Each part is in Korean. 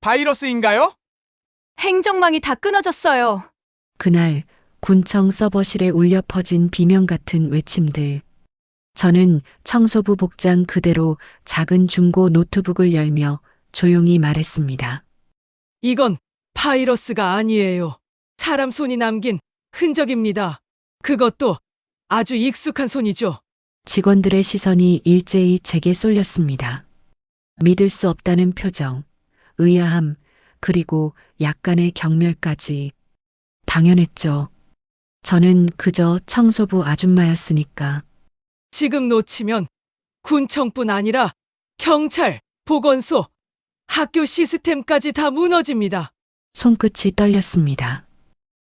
바이러스인가요? 행정망이 다 끊어졌어요. 그날 군청 서버실에 울려 퍼진 비명 같은 외침들. 저는 청소부 복장 그대로 작은 중고 노트북을 열며 조용히 말했습니다. 이건 바이러스가 아니에요. 사람 손이 남긴 흔적입니다. 그것도 아주 익숙한 손이죠. 직원들의 시선이 일제히 제게 쏠렸습니다. 믿을 수 없다는 표정, 의아함, 그리고 약간의 경멸까지. 당연했죠. 저는 그저 청소부 아줌마였으니까. 지금 놓치면 군청뿐 아니라 경찰, 보건소, 학교 시스템까지 다 무너집니다. 손끝이 떨렸습니다.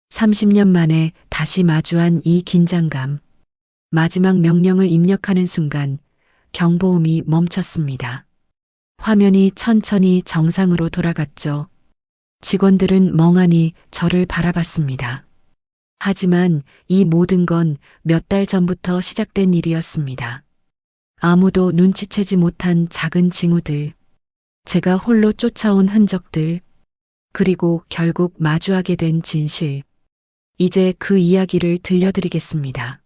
30년 만에 다시 마주한 이 긴장감. 마지막 명령을 입력하는 순간 경보음이 멈췄습니다. 화면이 천천히 정상으로 돌아갔죠. 직원들은 멍하니 저를 바라봤습니다. 하지만 이 모든 건 몇 달 전부터 시작된 일이었습니다. 아무도 눈치채지 못한 작은 징후들, 제가 홀로 쫓아온 흔적들, 그리고 결국 마주하게 된 진실. 이제 그 이야기를 들려드리겠습니다.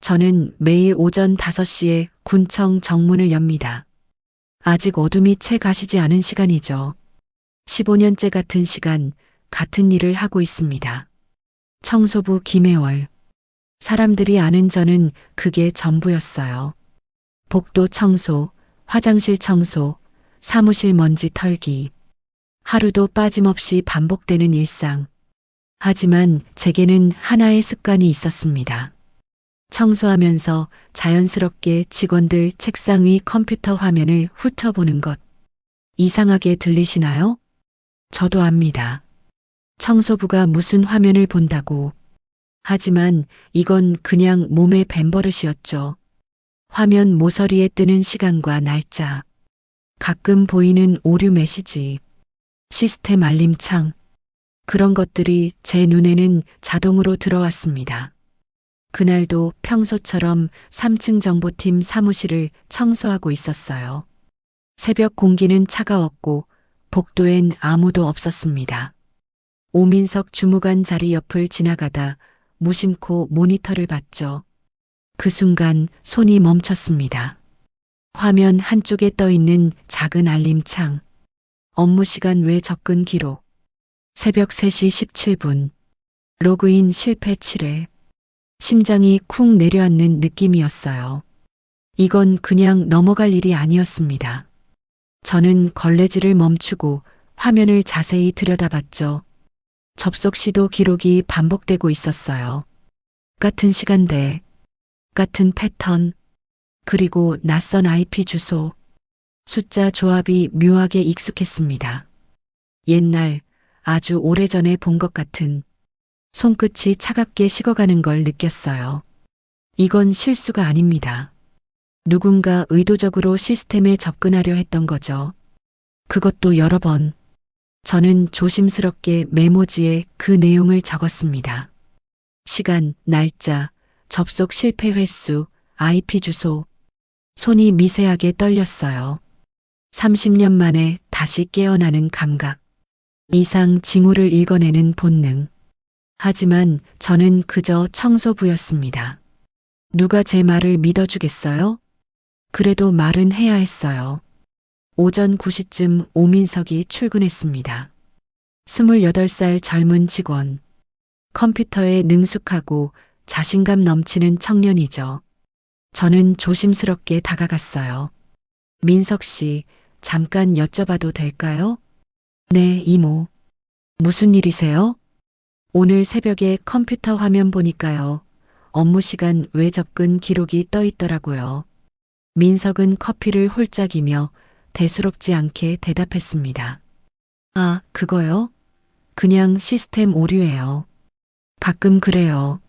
저는 매일 오전 5시에 군청 정문을 엽니다. 아직 어둠이 채 가시지 않은 시간이죠. 15년째 같은 시간, 같은 일을 하고 있습니다. 청소부 김혜월. 사람들이 아는 저는 그게 전부였어요. 복도 청소, 화장실 청소, 사무실 먼지 털기. 하루도 빠짐없이 반복되는 일상. 하지만 제게는 하나의 습관이 있었습니다. 청소하면서 자연스럽게 직원들 책상 위 컴퓨터 화면을 훑어보는 것. 이상하게 들리시나요? 저도 압니다. 청소부가 무슨 화면을 본다고. 하지만 이건 그냥 몸의 뱀버릇이었죠. 화면 모서리에 뜨는 시간과 날짜. 가끔 보이는 오류 메시지. 시스템 알림창. 그런 것들이 제 눈에는 자동으로 들어왔습니다. 그날도 평소처럼 3층 정보팀 사무실을 청소하고 있었어요. 새벽 공기는 차가웠고 복도엔 아무도 없었습니다. 오민석 주무관 자리 옆을 지나가다 무심코 모니터를 봤죠. 그 순간 손이 멈췄습니다. 화면 한쪽에 떠 있는 작은 알림창. 업무 시간 외 접근 기록. 새벽 3시 17분. 로그인 실패 7회. 심장이 쿵 내려앉는 느낌이었어요. 이건 그냥 넘어갈 일이 아니었습니다. 저는 걸레질을 멈추고 화면을 자세히 들여다봤죠. 접속 시도 기록이 반복되고 있었어요. 같은 시간대, 같은 패턴, 그리고 낯선 IP 주소. 숫자 조합이 묘하게 익숙했습니다. 옛날, 아주 오래전에 본 것 같은. 손끝이 차갑게 식어가는 걸 느꼈어요. 이건 실수가 아닙니다. 누군가 의도적으로 시스템에 접근하려 했던 거죠. 그것도 여러 번. 저는 조심스럽게 메모지에 그 내용을 적었습니다. 시간, 날짜, 접속 실패 횟수, IP 주소. 손이 미세하게 떨렸어요. 30년 만에 다시 깨어나는 감각. 이상 징후를 읽어내는 본능. 하지만 저는 그저 청소부였습니다. 누가 제 말을 믿어주겠어요? 그래도 말은 해야 했어요. 오전 9시쯤 오민석이 출근했습니다. 28살 젊은 직원. 컴퓨터에 능숙하고 자신감 넘치는 청년이죠. 저는 조심스럽게 다가갔어요. 민석 씨, 잠깐 여쭤봐도 될까요? 네, 이모. 무슨 일이세요? 오늘 새벽에 컴퓨터 화면 보니까요. 업무 시간 외 접근 기록이 떠 있더라고요. 민석은 커피를 홀짝이며 대수롭지 않게 대답했습니다. 아, 그거요? 그냥 시스템 오류예요. 가끔 그래요.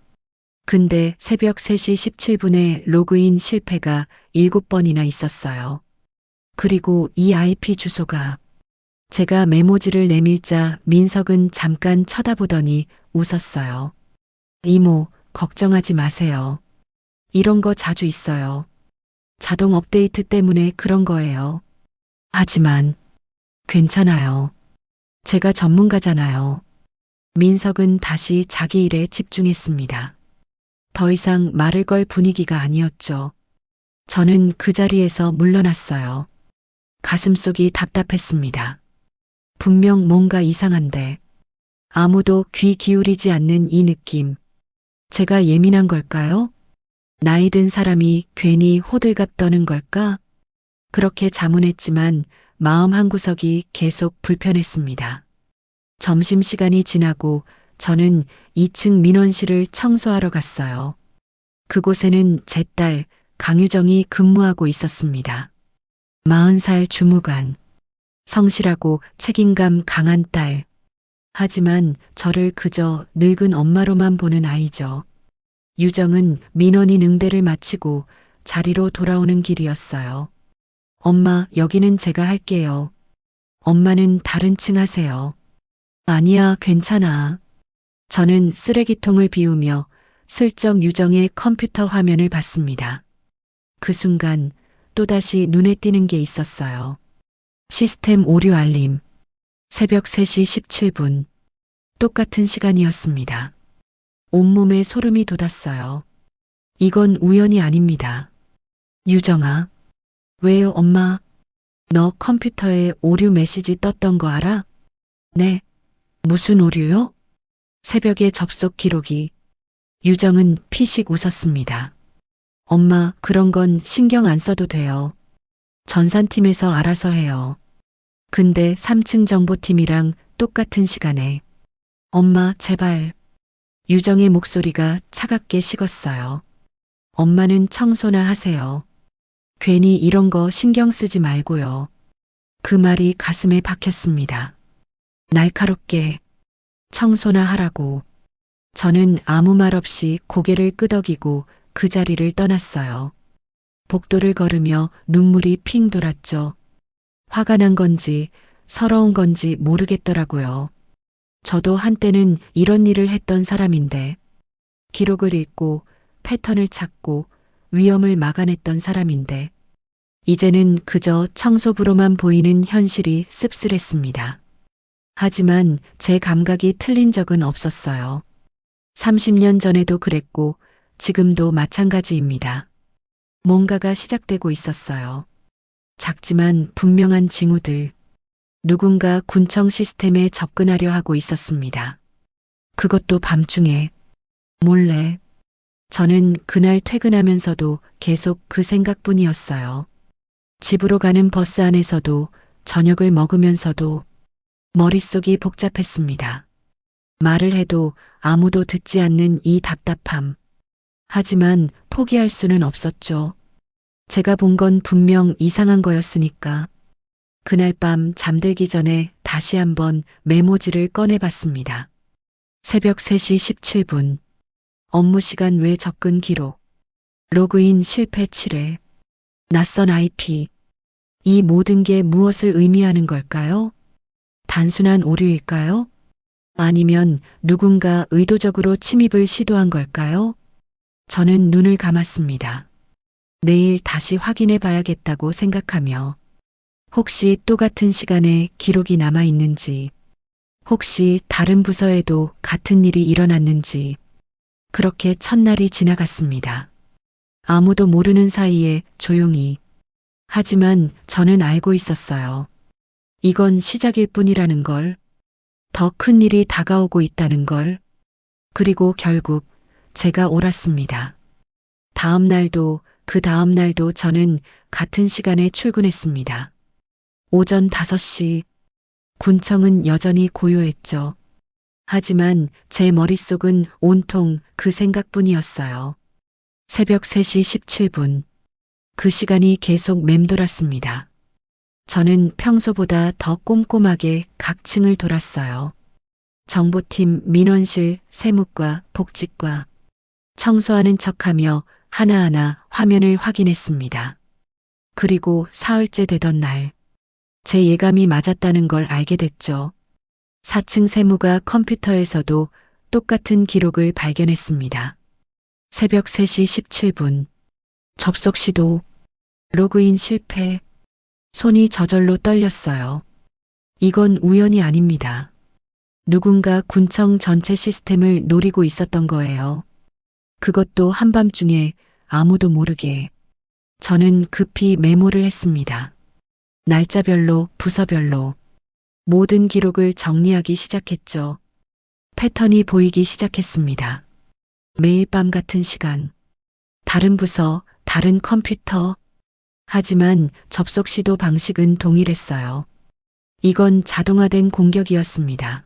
근데 새벽 3시 17분에 로그인 실패가 7번이나 있었어요. 그리고 이 IP 주소가. 제가 메모지를 내밀자 민석은 잠깐 쳐다보더니 웃었어요. 이모, 걱정하지 마세요. 이런 거 자주 있어요. 자동 업데이트 때문에 그런 거예요. 하지만 괜찮아요. 제가 전문가잖아요. 민석은 다시 자기 일에 집중했습니다. 더 이상 말을 걸 분위기가 아니었죠. 저는 그 자리에서 물러났어요. 가슴속이 답답했습니다. 분명 뭔가 이상한데 아무도 귀 기울이지 않는 이 느낌. 제가 예민한 걸까요? 나이 든 사람이 괜히 호들갑 떠는 걸까? 그렇게 자문했지만 마음 한구석이 계속 불편했습니다. 점심시간이 지나고 저는 2층 민원실을 청소하러 갔어요. 그곳에는 제 딸 강유정이 근무하고 있었습니다. 40살 주무관. 성실하고 책임감 강한 딸. 하지만 저를 그저 늙은 엄마로만 보는 아이죠. 유정은 민원인 응대를 마치고 자리로 돌아오는 길이었어요. 엄마, 여기는 제가 할게요. 엄마는 다른 층 하세요. 아니야, 괜찮아. 저는 쓰레기통을 비우며 슬쩍 유정의 컴퓨터 화면을 봤습니다. 그 순간 또다시 눈에 띄는 게 있었어요. 시스템 오류 알림. 새벽 3시 17분. 똑같은 시간이었습니다. 온몸에 소름이 돋았어요. 이건 우연이 아닙니다. 유정아. 왜요, 엄마? 너 컴퓨터에 오류 메시지 떴던 거 알아? 네. 무슨 오류요? 새벽에 접속 기록이. 유정은 피식 웃었습니다. 엄마, 그런 건 신경 안 써도 돼요. 전산팀에서 알아서 해요. 근데 3층 정보팀이랑 똑같은 시간에. 엄마, 제발. 유정의 목소리가 차갑게 식었어요. 엄마는 청소나 하세요. 괜히 이런 거 신경 쓰지 말고요. 그 말이 가슴에 박혔습니다. 날카롭게 청소나 하라고. 저는 아무 말 없이 고개를 끄덕이고 그 자리를 떠났어요. 복도를 걸으며 눈물이 핑 돌았죠. 화가 난 건지 서러운 건지 모르겠더라고요. 저도 한때는 이런 일을 했던 사람인데, 기록을 읽고 패턴을 찾고 위험을 막아냈던 사람인데, 이제는 그저 청소부로만 보이는 현실이 씁쓸했습니다. 하지만 제 감각이 틀린 적은 없었어요. 30년 전에도 그랬고 지금도 마찬가지입니다. 뭔가가 시작되고 있었어요. 작지만 분명한 징후들. 누군가 군청 시스템에 접근하려 하고 있었습니다. 그것도 밤중에, 몰래. 저는 그날 퇴근하면서도 계속 그 생각뿐이었어요. 집으로 가는 버스 안에서도, 저녁을 먹으면서도 머릿속이 복잡했습니다. 말을 해도 아무도 듣지 않는 이 답답함. 하지만 포기할 수는 없었죠. 제가 본 건 분명 이상한 거였으니까. 그날 밤 잠들기 전에 다시 한번 메모지를 꺼내봤습니다. 새벽 3시 17분. 업무 시간 외 접근 기록. 로그인 실패 7회. 낯선 IP. 이 모든 게 무엇을 의미하는 걸까요? 단순한 오류일까요? 아니면 누군가 의도적으로 침입을 시도한 걸까요? 저는 눈을 감았습니다. 내일 다시 확인해 봐야겠다고 생각하며 혹시 또 같은 시간에 기록이 남아 있는지, 혹시 다른 부서에도 같은 일이 일어났는지, 그렇게 첫날이 지나갔습니다. 아무도 모르는 사이에 조용히. 하지만 저는 알고 있었어요. 이건 시작일 뿐이라는 걸, 더 큰 일이 다가오고 있다는 걸. 그리고 결국 제가 옳았습니다. 다음 날도 그 다음 날도 저는 같은 시간에 출근했습니다. 오전 5시. 군청은 여전히 고요했죠. 하지만 제 머릿속은 온통 그 생각뿐이었어요. 새벽 3시 17분. 그 시간이 계속 맴돌았습니다. 저는 평소보다 더 꼼꼼하게 각 층을 돌았어요. 정보팀, 민원실, 세무과, 복지과. 청소하는 척하며 하나하나 화면을 확인했습니다. 그리고 사흘째 되던 날, 제 예감이 맞았다는 걸 알게 됐죠. 4층 세무가 컴퓨터에서도 똑같은 기록을 발견했습니다. 새벽 3시 17분. 접속 시도. 로그인 실패. 손이 저절로 떨렸어요. 이건 우연이 아닙니다. 누군가 군청 전체 시스템을 노리고 있었던 거예요. 그것도 한밤중에 아무도 모르게. 저는 급히 메모를 했습니다. 날짜별로, 부서별로 모든 기록을 정리하기 시작했죠. 패턴이 보이기 시작했습니다. 매일 밤 같은 시간, 다른 부서, 다른 컴퓨터. 하지만 접속 시도 방식은 동일했어요. 이건 자동화된 공격이었습니다.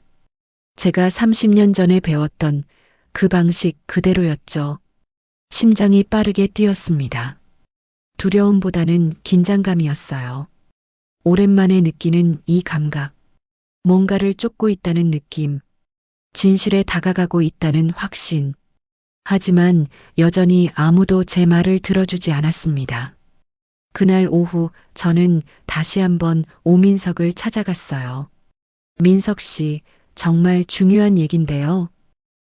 제가 30년 전에 배웠던 그 방식 그대로였죠. 심장이 빠르게 뛰었습니다. 두려움보다는 긴장감이었어요. 오랜만에 느끼는 이 감각. 뭔가를 쫓고 있다는 느낌. 진실에 다가가고 있다는 확신. 하지만 여전히 아무도 제 말을 들어주지 않았습니다. 그날 오후 저는 다시 한번 오민석을 찾아갔어요. 민석 씨, 정말 중요한 얘긴데요.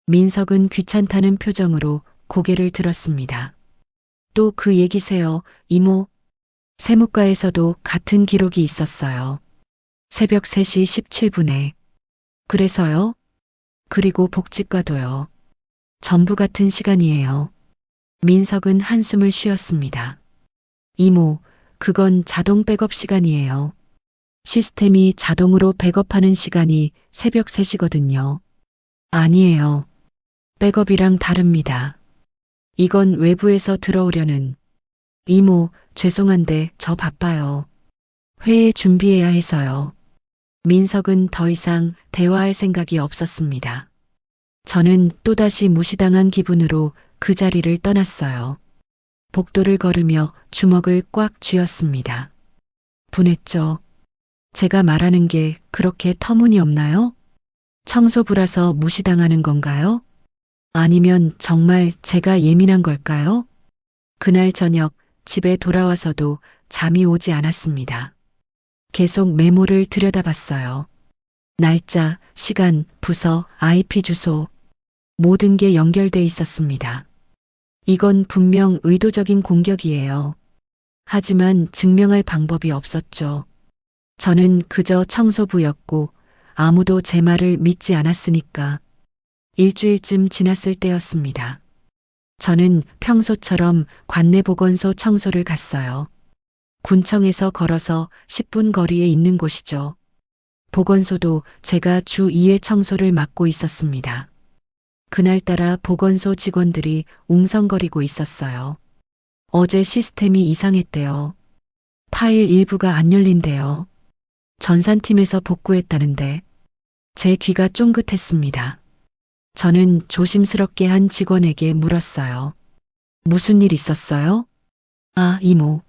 민석은 귀찮다는 표정으로 고개를 들었습니다. 또 그 얘기세요, 이모. 세무과에서도 같은 기록이 있었어요. 새벽 3시 17분에. 그래서요? 그리고 복지과도요. 전부 같은 시간이에요. 민석은 한숨을 쉬었습니다. 이모, 그건 자동 백업 시간이에요. 시스템이 자동으로 백업하는 시간이 새벽 3시거든요. 아니에요. 백업이랑 다릅니다. 이건 외부에서 들어오려는. 이모, 죄송한데 저 바빠요. 회의 준비해야 해서요. 민석은 더 이상 대화할 생각이 없었습니다. 저는 또다시 무시당한 기분으로 그 자리를 떠났어요. 복도를 걸으며 주먹을 꽉 쥐었습니다. 분했죠. 제가 말하는 게 그렇게 터무니없나요? 청소부라서 무시당하는 건가요? 아니면 정말 제가 예민한 걸까요? 그날 저녁 집에 돌아와서도 잠이 오지 않았습니다. 계속 메모를 들여다봤어요. 날짜, 시간, 부서, IP 주소. 모든 게 연결돼 있었습니다. 이건 분명 의도적인 공격이에요. 하지만 증명할 방법이 없었죠. 저는 그저 청소부였고 아무도 제 말을 믿지 않았으니까. 일주일쯤 지났을 때였습니다. 저는 평소처럼 관내보건소 청소를 갔어요. 군청에서 걸어서 10분 거리에 있는 곳이죠. 보건소도 제가 주 2회 청소를 맡고 있었습니다. 그날따라 보건소 직원들이 웅성거리고 있었어요. 어제 시스템이 이상했대요. 파일 일부가 안 열린대요. 전산팀에서 복구했다는데 제 귀가 쫑긋했습니다. 저는 조심스럽게 한 직원에게 물었어요. 무슨 일 있었어요? 아, 이모.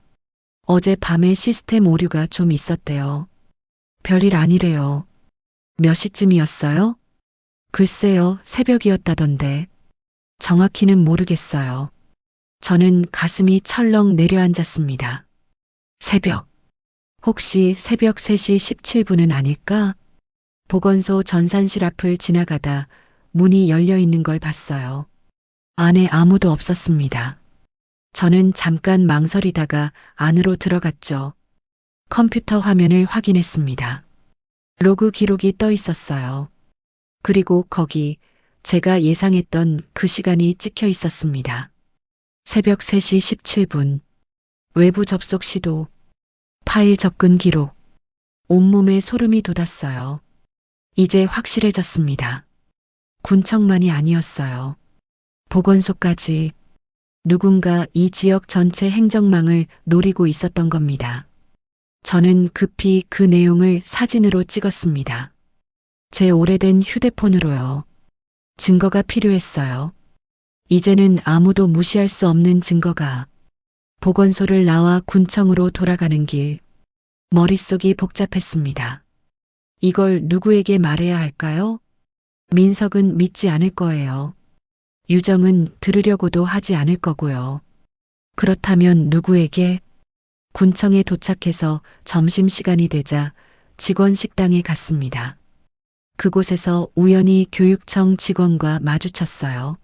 어제 밤에 시스템 오류가 좀 있었대요. 별일 아니래요. 몇 시쯤이었어요? 글쎄요, 새벽이었다던데. 정확히는 모르겠어요. 저는 가슴이 철렁 내려앉았습니다. 새벽. 혹시 새벽 3시 17분은 아닐까? 보건소 전산실 앞을 지나가다 문이 열려 있는 걸 봤어요. 안에 아무도 없었습니다. 저는 잠깐 망설이다가 안으로 들어갔죠. 컴퓨터 화면을 확인했습니다. 로그 기록이 떠 있었어요. 그리고 거기 제가 예상했던 그 시간이 찍혀 있었습니다. 새벽 3시 17분. 외부 접속 시도. 파일 접근 기록. 온몸에 소름이 돋았어요. 이제 확실해졌습니다. 군청만이 아니었어요. 보건소까지. 누군가 이 지역 전체 행정망을 노리고 있었던 겁니다. 저는 급히 그 내용을 사진으로 찍었습니다. 제 오래된 휴대폰으로요. 증거가 필요했어요. 이제는 아무도 무시할 수 없는 증거가. 보건소를 나와 군청으로 돌아가는 길. 머릿속이 복잡했습니다. 이걸 누구에게 말해야 할까요? 민석은 믿지 않을 거예요. 유정은 들으려고도 하지 않을 거고요. 그렇다면 누구에게? 군청에 도착해서 점심시간이 되자 직원 식당에 갔습니다. 그곳에서 우연히 교육청 직원과 마주쳤어요.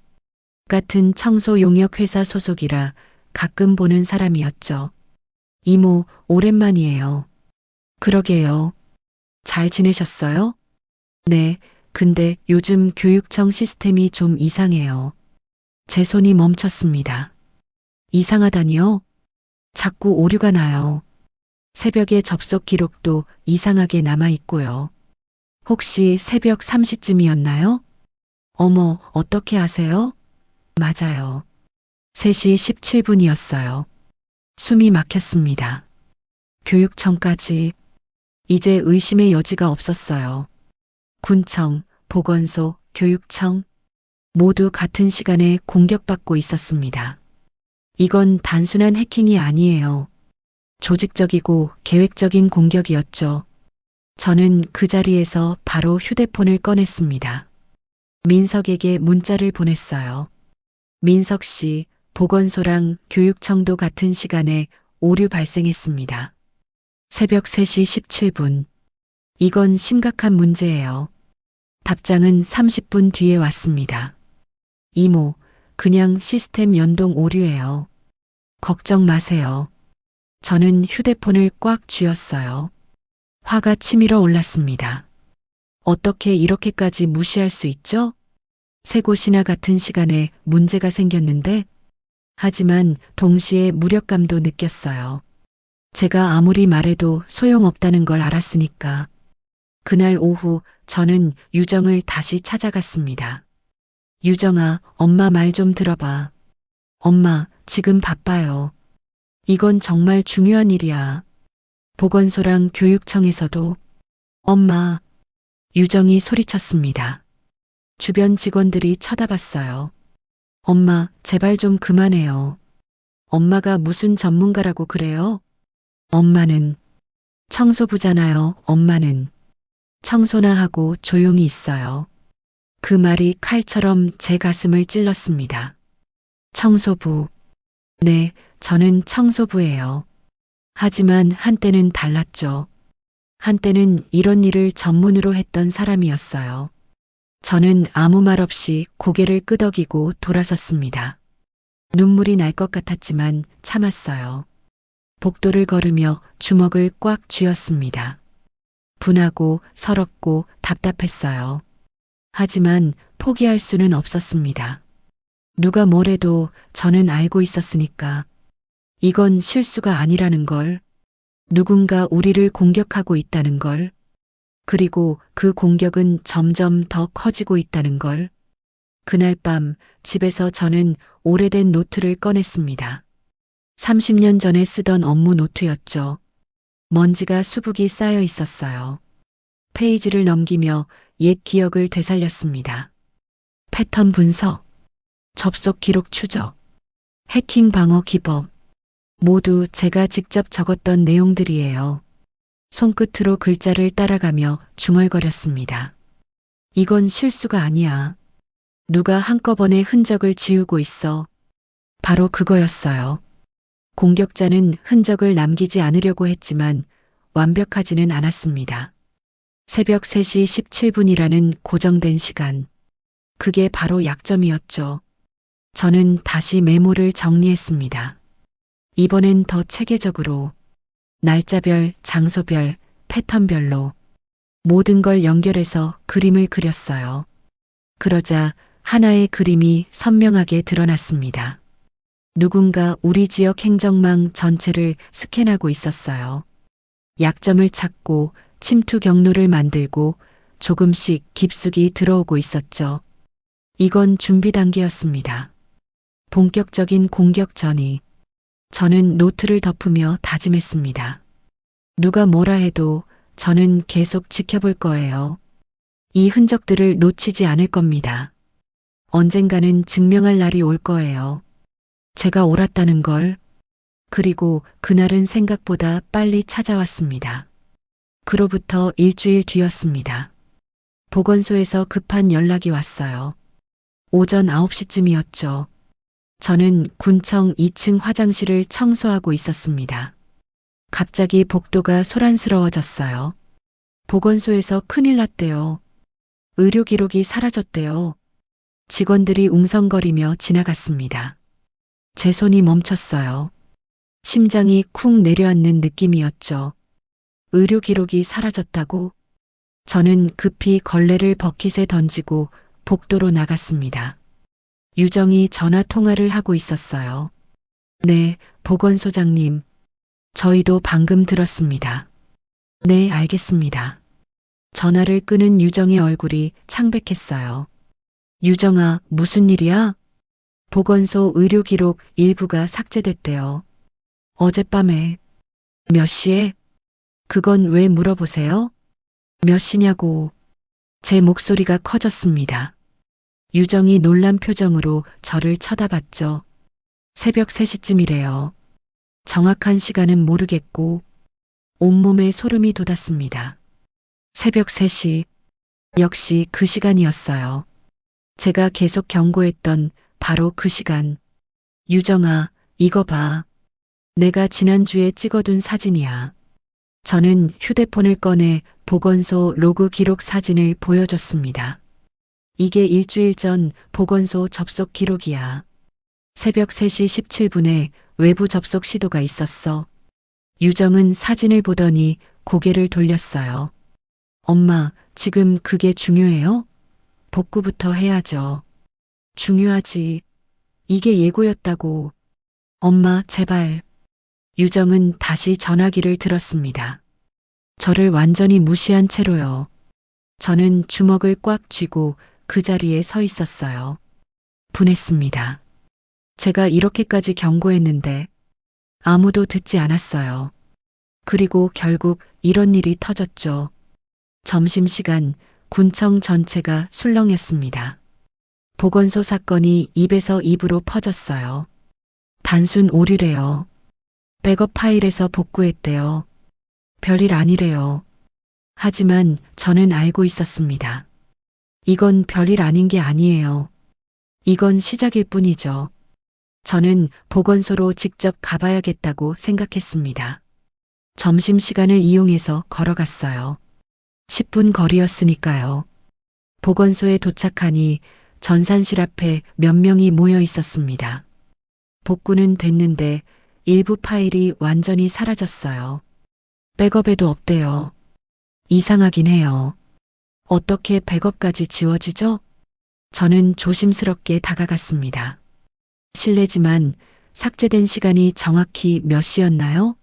같은 청소 용역 회사 소속이라 가끔 보는 사람이었죠. 이모, 오랜만이에요. 그러게요. 잘 지내셨어요? 네, 근데 요즘 교육청 시스템이 좀 이상해요. 제 손이 멈췄습니다. 이상하다니요? 자꾸 오류가 나요. 새벽에 접속 기록도 이상하게 남아 있고요. 혹시 새벽 3시쯤이었나요? 어머, 어떻게 아세요? 맞아요. 3시 17분이었어요. 숨이 막혔습니다. 교육청까지 이제 의심의 여지가 없었어요. 군청, 보건소, 교육청 모두 같은 시간에 공격받고 있었습니다. 이건 단순한 해킹이 아니에요. 조직적이고 계획적인 공격이었죠. 저는 그 자리에서 바로 휴대폰을 꺼냈습니다. 민석에게 문자를 보냈어요. 민석 씨, 보건소랑 교육청도 같은 시간에 오류 발생했습니다. 새벽 3시 17분. 이건 심각한 문제예요. 답장은 30분 뒤에 왔습니다. 이모, 그냥 시스템 연동 오류예요. 걱정 마세요. 저는 휴대폰을 꽉 쥐었어요. 화가 치밀어 올랐습니다. 어떻게 이렇게까지 무시할 수 있죠? 세 곳이나 같은 시간에 문제가 생겼는데, 하지만 동시에 무력감도 느꼈어요. 제가 아무리 말해도 소용없다는 걸 알았으니까. 그날 오후 저는 유정을 다시 찾아갔습니다. 유정아, 엄마 말 좀 들어봐. 엄마, 지금 바빠요. 이건 정말 중요한 일이야. 보건소랑 교육청에서도. 엄마, 유정이 소리쳤습니다. 주변 직원들이 쳐다봤어요. 엄마, 제발 좀 그만해요. 엄마가 무슨 전문가라고 그래요? 엄마는 청소부잖아요. 엄마는 청소나 하고 조용히 있어요. 그 말이 칼처럼 제 가슴을 찔렀습니다. 청소부. 네, 저는 청소부예요. 하지만 한때는 달랐죠. 한때는 이런 일을 전문으로 했던 사람이었어요. 저는 아무 말 없이 고개를 끄덕이고 돌아섰습니다. 눈물이 날 것 같았지만 참았어요. 복도를 걸으며 주먹을 꽉 쥐었습니다. 분하고 서럽고 답답했어요. 하지만 포기할 수는 없었습니다. 누가 뭐래도 저는 알고 있었으니까. 이건 실수가 아니라는 걸. 누군가 우리를 공격하고 있다는 걸. 그리고 그 공격은 점점 더 커지고 있다는 걸. 그날 밤 집에서 저는 오래된 노트를 꺼냈습니다. 30년 전에 쓰던 업무 노트였죠. 먼지가 수북이 쌓여 있었어요. 페이지를 넘기며 옛 기억을 되살렸습니다. 패턴 분석, 접속 기록 추적, 해킹 방어 기법, 모두 제가 직접 적었던 내용들이에요. 손끝으로 글자를 따라가며 중얼거렸습니다. 이건 실수가 아니야. 누가 한꺼번에 흔적을 지우고 있어. 바로 그거였어요. 공격자는 흔적을 남기지 않으려고 했지만 완벽하지는 않았습니다. 새벽 3시 17분이라는 고정된 시간. 그게 바로 약점이었죠. 저는 다시 메모를 정리했습니다. 이번엔 더 체계적으로, 날짜별, 장소별, 패턴별로 모든 걸 연결해서 그림을 그렸어요. 그러자 하나의 그림이 선명하게 드러났습니다. 누군가 우리 지역 행정망 전체를 스캔하고 있었어요. 약점을 찾고 침투 경로를 만들고 조금씩 깊숙이 들어오고 있었죠. 이건 준비 단계였습니다. 본격적인 공격 전이. 저는 노트를 덮으며 다짐했습니다. 누가 뭐라 해도 저는 계속 지켜볼 거예요. 이 흔적들을 놓치지 않을 겁니다. 언젠가는 증명할 날이 올 거예요. 제가 옳았다는 걸. 그리고 그날은 생각보다 빨리 찾아왔습니다. 그로부터 일주일 뒤였습니다. 보건소에서 급한 연락이 왔어요. 오전 9시쯤이었죠. 저는 군청 2층 화장실을 청소하고 있었습니다. 갑자기 복도가 소란스러워졌어요. 보건소에서 큰일 났대요. 의료 기록이 사라졌대요. 직원들이 웅성거리며 지나갔습니다. 제 손이 멈췄어요. 심장이 쿵 내려앉는 느낌이었죠. 의료 기록이 사라졌다고? 저는 급히 걸레를 버킷에 던지고 복도로 나갔습니다. 유정이 전화 통화를 하고 있었어요. 네, 보건소장님. 저희도 방금 들었습니다. 네, 알겠습니다. 전화를 끄는 유정의 얼굴이 창백했어요. 유정아, 무슨 일이야? 보건소 의료 기록 일부가 삭제됐대요. 어젯밤에. 몇 시에? 그건 왜 물어보세요? 몇 시냐고. 제 목소리가 커졌습니다. 유정이 놀란 표정으로 저를 쳐다봤죠. 새벽 3시쯤이래요. 정확한 시간은 모르겠고 온몸에 소름이 돋았습니다. 새벽 3시. 역시 그 시간이었어요. 제가 계속 경고했던 바로 그 시간. 유정아, 이거 봐. 내가 지난주에 찍어둔 사진이야. 저는 휴대폰을 꺼내 보건소 로그 기록 사진을 보여줬습니다. 이게 일주일 전 보건소 접속 기록이야. 새벽 3시 17분에 외부 접속 시도가 있었어. 유정은 사진을 보더니 고개를 돌렸어요. 엄마, 지금 그게 중요해요? 복구부터 해야죠. 중요하지. 이게 예고였다고. 엄마, 제발. 유정은 다시 전화기를 들었습니다. 저를 완전히 무시한 채로요. 저는 주먹을 꽉 쥐고 그 자리에 서 있었어요. 분했습니다. 제가 이렇게까지 경고했는데 아무도 듣지 않았어요. 그리고 결국 이런 일이 터졌죠. 점심시간 군청 전체가 술렁였습니다. 보건소 사건이 입에서 입으로 퍼졌어요. 단순 오류래요. 백업 파일에서 복구했대요. 별일 아니래요. 하지만 저는 알고 있었습니다. 이건 별일 아닌 게 아니에요. 이건 시작일 뿐이죠. 저는 보건소로 직접 가봐야겠다고 생각했습니다. 점심시간을 이용해서 걸어갔어요. 10분 거리였으니까요. 보건소에 도착하니 전산실 앞에 몇 명이 모여 있었습니다. 복구는 됐는데 일부 파일이 완전히 사라졌어요. 백업에도 없대요. 이상하긴 해요. 어떻게 백업까지 지워지죠? 저는 조심스럽게 다가갔습니다. 실례지만 삭제된 시간이 정확히 몇 시였나요?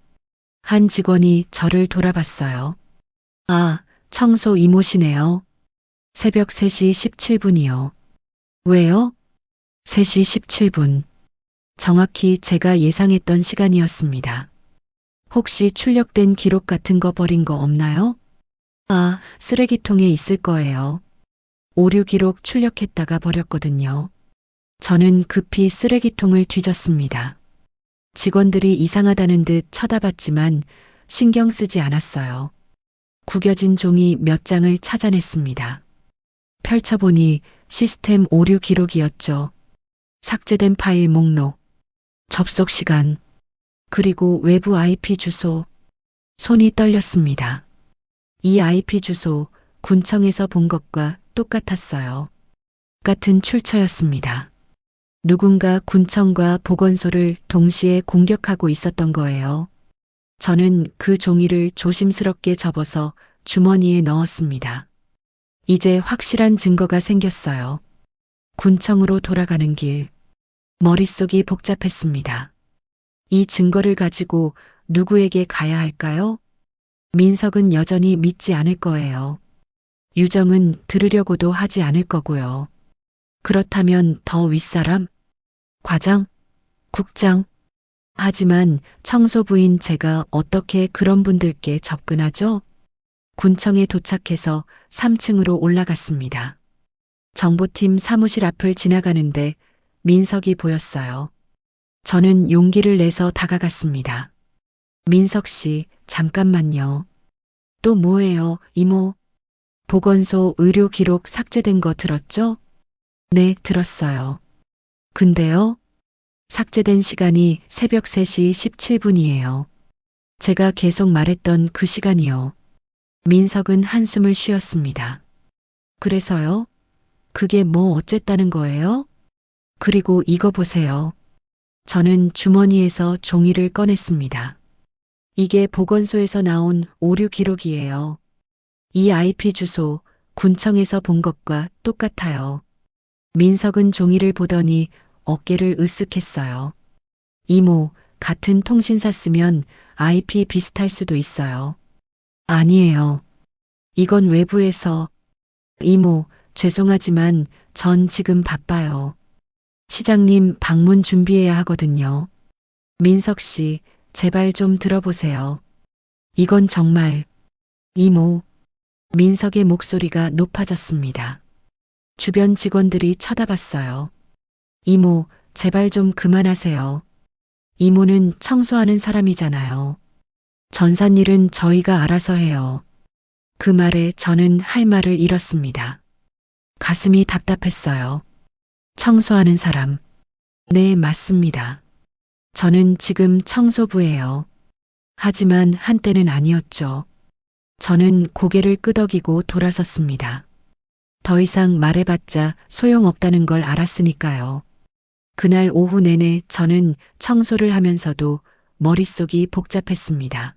한 직원이 저를 돌아봤어요. 아, 청소 이모시네요. 새벽 3시 17분이요. 왜요? 3시 17분. 정확히 제가 예상했던 시간이었습니다. 혹시 출력된 기록 같은 거 버린 거 없나요? 아, 쓰레기통에 있을 거예요. 오류 기록 출력했다가 버렸거든요. 저는 급히 쓰레기통을 뒤졌습니다. 직원들이 이상하다는 듯 쳐다봤지만 신경 쓰지 않았어요. 구겨진 종이 몇 장을 찾아냈습니다. 펼쳐보니 시스템 오류 기록이었죠. 삭제된 파일 목록, 접속 시간, 그리고 외부 IP 주소. 손이 떨렸습니다. 이 IP 주소 군청에서 본 것과 똑같았어요. 같은 출처였습니다. 누군가 군청과 보건소를 동시에 공격하고 있었던 거예요. 저는 그 종이를 조심스럽게 접어서 주머니에 넣었습니다. 이제 확실한 증거가 생겼어요. 군청으로 돌아가는 길. 머릿속이 복잡했습니다. 이 증거를 가지고 누구에게 가야 할까요? 민석은 여전히 믿지 않을 거예요. 유정은 들으려고도 하지 않을 거고요. 그렇다면 더 윗사람? 과장? 국장? 하지만 청소부인 제가 어떻게 그런 분들께 접근하죠? 군청에 도착해서 3층으로 올라갔습니다. 정보팀 사무실 앞을 지나가는데 민석이 보였어요. 저는 용기를 내서 다가갔습니다. 민석 씨, 잠깐만요. 또 뭐예요, 이모? 보건소 의료 기록 삭제된 거 들었죠? 네, 들었어요. 근데요? 삭제된 시간이 새벽 3시 17분이에요. 제가 계속 말했던 그 시간이요. 민석은 한숨을 쉬었습니다. 그래서요? 그게 뭐 어쨌다는 거예요? 그리고 이거 보세요. 저는 주머니에서 종이를 꺼냈습니다. 이게 보건소에서 나온 오류 기록이에요. 이 IP 주소 군청에서 본 것과 똑같아요. 민석은 종이를 보더니 어깨를 으쓱했어요. 이모, 같은 통신사 쓰면 IP 비슷할 수도 있어요. 아니에요. 이건 외부에서. 이모, 죄송하지만 전 지금 바빠요. 시장님 방문 준비해야 하거든요. 민석 씨, 제발 좀 들어보세요. 이건 정말. 이모. 민석의 목소리가 높아졌습니다. 주변 직원들이 쳐다봤어요. 이모, 제발 좀 그만하세요. 이모는 청소하는 사람이잖아요. 전산일은 저희가 알아서 해요. 그 말에 저는 할 말을 잃었습니다. 가슴이 답답했어요. 청소하는 사람. 네, 맞습니다. 저는 지금 청소부예요. 하지만 한때는 아니었죠. 저는 고개를 끄덕이고 돌아섰습니다. 더 이상 말해봤자 소용없다는 걸 알았으니까요. 그날 오후 내내 저는 청소를 하면서도 머릿속이 복잡했습니다.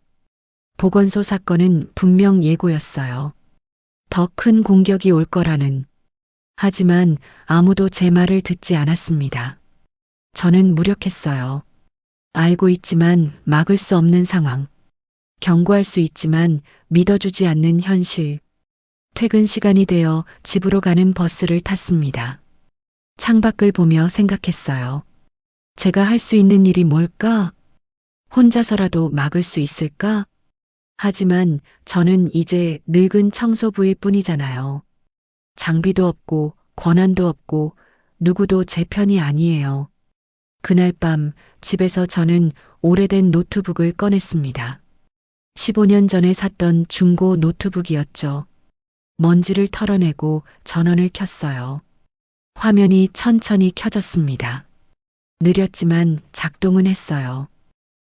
보건소 사건은 분명 예고였어요. 더 큰 공격이 올 거라는. 하지만 아무도 제 말을 듣지 않았습니다. 저는 무력했어요. 알고 있지만 막을 수 없는 상황. 경고할 수 있지만 믿어주지 않는 현실. 퇴근 시간이 되어 집으로 가는 버스를 탔습니다. 창밖을 보며 생각했어요. 제가 할 수 있는 일이 뭘까? 혼자서라도 막을 수 있을까? 하지만 저는 이제 늙은 청소부일 뿐이잖아요. 장비도 없고 권한도 없고 누구도 제 편이 아니에요. 그날 밤 집에서 저는 오래된 노트북을 꺼냈습니다. 15년 전에 샀던 중고 노트북이었죠. 먼지를 털어내고 전원을 켰어요. 화면이 천천히 켜졌습니다. 느렸지만 작동은 했어요.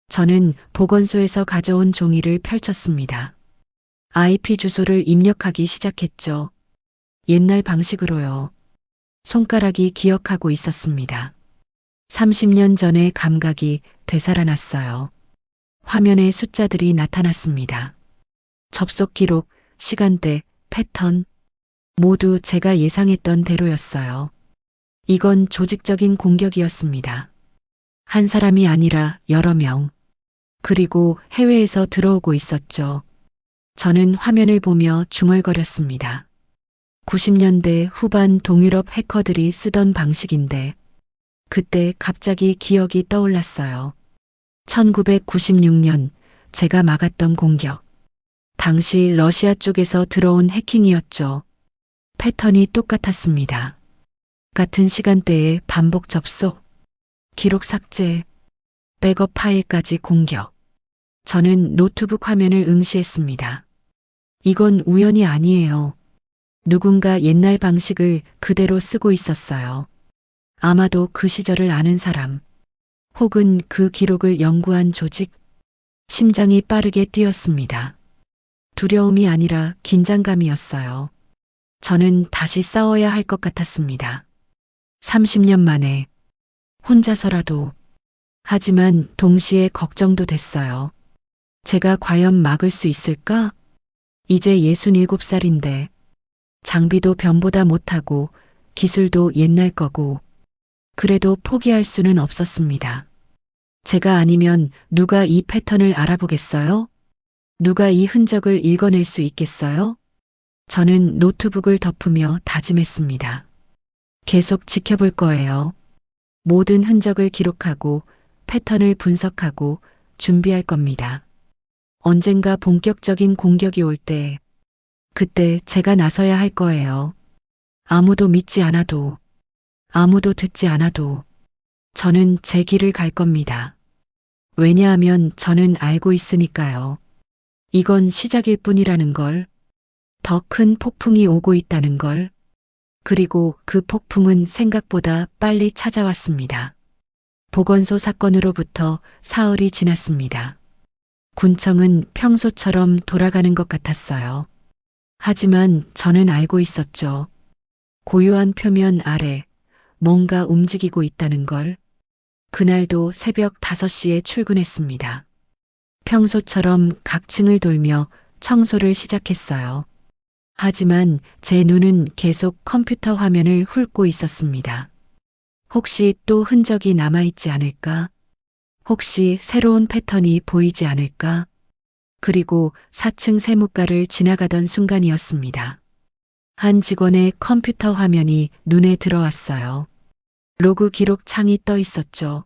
저는 보건소에서 가져온 종이를 펼쳤습니다. IP 주소를 입력하기 시작했죠. 옛날 방식으로요. 손가락이 기억하고 있었습니다. 30년 전의 감각이 되살아났어요. 화면에 숫자들이 나타났습니다. 접속 기록, 시간대, 패턴, 모두 제가 예상했던 대로였어요. 이건 조직적인 공격이었습니다. 한 사람이 아니라 여러 명. 그리고 해외에서 들어오고 있었죠. 저는 화면을 보며 중얼거렸습니다. 90년대 후반 동유럽 해커들이 쓰던 방식인데, 그때 갑자기 기억이 떠올랐어요. 1996년 제가 막았던 공격. 당시 러시아 쪽에서 들어온 해킹이었죠. 패턴이 똑같았습니다. 같은 시간대에 반복 접속, 기록 삭제, 백업 파일까지 공격. 저는 노트북 화면을 응시했습니다. 이건 우연이 아니에요. 누군가 옛날 방식을 그대로 쓰고 있었어요. 아마도 그 시절을 아는 사람, 혹은 그 기록을 연구한 조직. 심장이 빠르게 뛰었습니다. 두려움이 아니라 긴장감이었어요. 저는 다시 싸워야 할 것 같았습니다. 30년 만에 혼자서라도. 하지만 동시에 걱정도 됐어요. 제가 과연 막을 수 있을까? 이제 67살인데 장비도 변보다 못하고 기술도 옛날 거고. 그래도 포기할 수는 없었습니다. 제가 아니면 누가 이 패턴을 알아보겠어요? 누가 이 흔적을 읽어낼 수 있겠어요? 저는 노트북을 덮으며 다짐했습니다. 계속 지켜볼 거예요. 모든 흔적을 기록하고 패턴을 분석하고 준비할 겁니다. 언젠가 본격적인 공격이 올 때, 그때 제가 나서야 할 거예요. 아무도 믿지 않아도, 아무도 듣지 않아도 저는 제 길을 갈 겁니다. 왜냐하면 저는 알고 있으니까요. 이건 시작일 뿐이라는 걸, 더 큰 폭풍이 오고 있다는 걸, 그리고 그 폭풍은 생각보다 빨리 찾아왔습니다. 보건소 사건으로부터 사흘이 지났습니다. 군청은 평소처럼 돌아가는 것 같았어요. 하지만 저는 알고 있었죠. 고요한 표면 아래 뭔가 움직이고 있다는 걸. 그날도 새벽 5시에 출근했습니다. 평소처럼 각 층을 돌며 청소를 시작했어요. 하지만 제 눈은 계속 컴퓨터 화면을 훑고 있었습니다. 혹시 또 흔적이 남아있지 않을까? 혹시 새로운 패턴이 보이지 않을까? 그리고 4층 세무가를 지나가던 순간이었습니다. 한 직원의 컴퓨터 화면이 눈에 들어왔어요. 로그 기록 창이 떠 있었죠.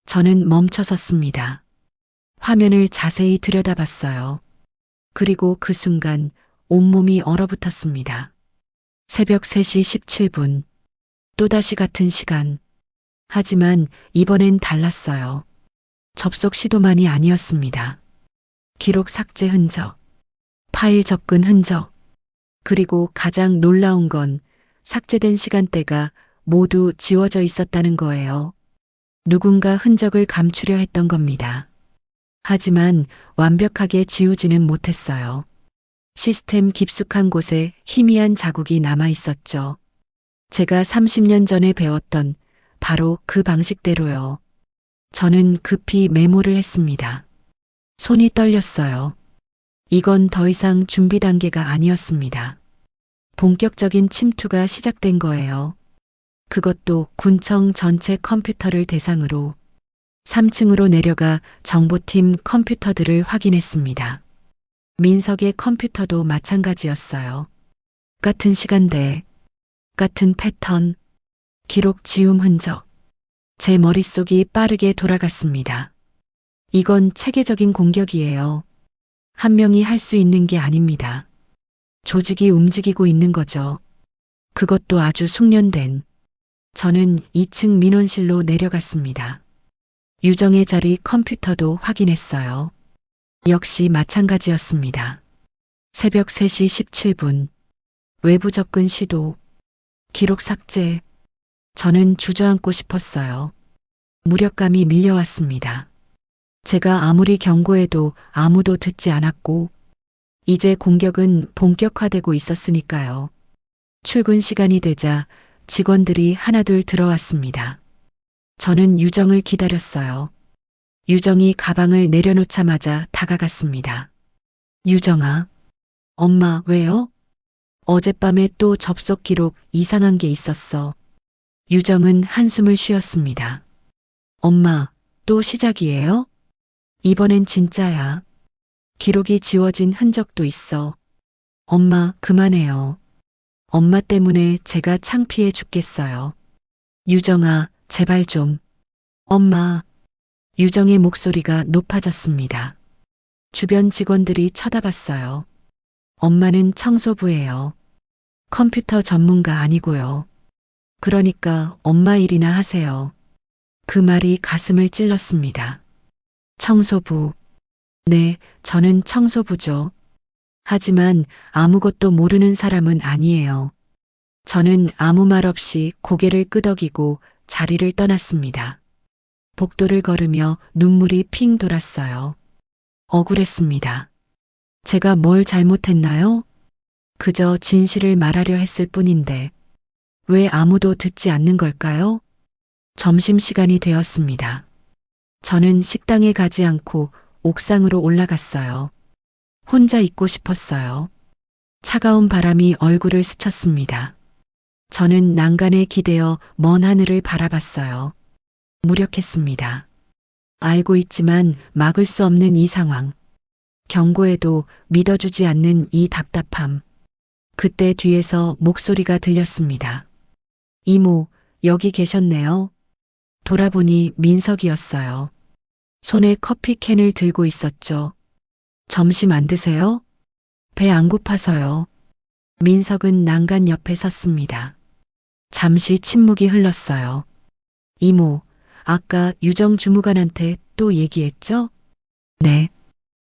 저는 멈춰 섰습니다. 화면을 자세히 들여다봤어요. 그리고 그 순간 온몸이 얼어붙었습니다. 새벽 3시 17분. 또다시 같은 시간. 하지만 이번엔 달랐어요. 접속 시도만이 아니었습니다. 기록 삭제 흔적, 파일 접근 흔적, 그리고 가장 놀라운 건 삭제된 시간대가 모두 지워져 있었다는 거예요. 누군가 흔적을 감추려 했던 겁니다. 하지만 완벽하게 지우지는 못했어요. 시스템 깊숙한 곳에 희미한 자국이 남아 있었죠. 제가 30년 전에 배웠던 바로 그 방식대로요. 저는 급히 메모를 했습니다. 손이 떨렸어요. 이건 더 이상 준비 단계가 아니었습니다. 본격적인 침투가 시작된 거예요. 그것도 군청 전체 컴퓨터를 대상으로 3층으로 내려가 정보팀 컴퓨터들을 확인했습니다. 민석의 컴퓨터도 마찬가지였어요. 같은 시간대, 같은 패턴, 기록 지움 흔적. 제 머릿속이 빠르게 돌아갔습니다. 이건 체계적인 공격이에요. 한 명이 할 수 있는 게 아닙니다. 조직이 움직이고 있는 거죠. 그것도 아주 숙련된. 저는 2층 민원실로 내려갔습니다. 유정의 자리 컴퓨터도 확인했어요. 역시 마찬가지였습니다. 새벽 3시 17분. 외부 접근 시도. 기록 삭제. 저는 주저앉고 싶었어요. 무력감이 밀려왔습니다. 제가 아무리 경고해도 아무도 듣지 않았고, 이제 공격은 본격화되고 있었으니까요. 출근 시간이 되자 직원들이 하나둘 들어왔습니다. 저는 유정을 기다렸어요. 유정이 가방을 내려놓자마자 다가갔습니다. 유정아, 엄마 왜요? 어젯밤에 또 접속 기록 이상한 게 있었어. 유정은 한숨을 쉬었습니다. 엄마, 또 시작이에요? 이번엔 진짜야. 기록이 지워진 흔적도 있어. 엄마, 그만해요. 엄마 때문에 제가 창피해 죽겠어요. 유정아, 제발 좀. 엄마. 유정의 목소리가 높아졌습니다. 주변 직원들이 쳐다봤어요. 엄마는 청소부예요. 컴퓨터 전문가 아니고요. 그러니까 엄마 일이나 하세요. 그 말이 가슴을 찔렀습니다. 청소부. 네, 저는 청소부죠. 하지만 아무것도 모르는 사람은 아니에요. 저는 아무 말 없이 고개를 끄덕이고 자리를 떠났습니다. 복도를 걸으며 눈물이 핑 돌았어요. 억울했습니다. 제가 뭘 잘못했나요? 그저 진실을 말하려 했을 뿐인데 왜 아무도 듣지 않는 걸까요? 점심시간이 되었습니다. 저는 식당에 가지 않고 옥상으로 올라갔어요. 혼자 있고 싶었어요. 차가운 바람이 얼굴을 스쳤습니다. 저는 난간에 기대어 먼 하늘을 바라봤어요. 무력했습니다. 알고 있지만 막을 수 없는 이 상황. 경고해도 믿어주지 않는 이 답답함. 그때 뒤에서 목소리가 들렸습니다. 이모, 여기 계셨네요. 돌아보니 민석이었어요. 손에 커피캔을 들고 있었죠. 점심 안 드세요? 배 안 고파서요. 민석은 난간 옆에 섰습니다. 잠시 침묵이 흘렀어요. 이모, 아까 유정 주무관한테 또 얘기했죠? 네.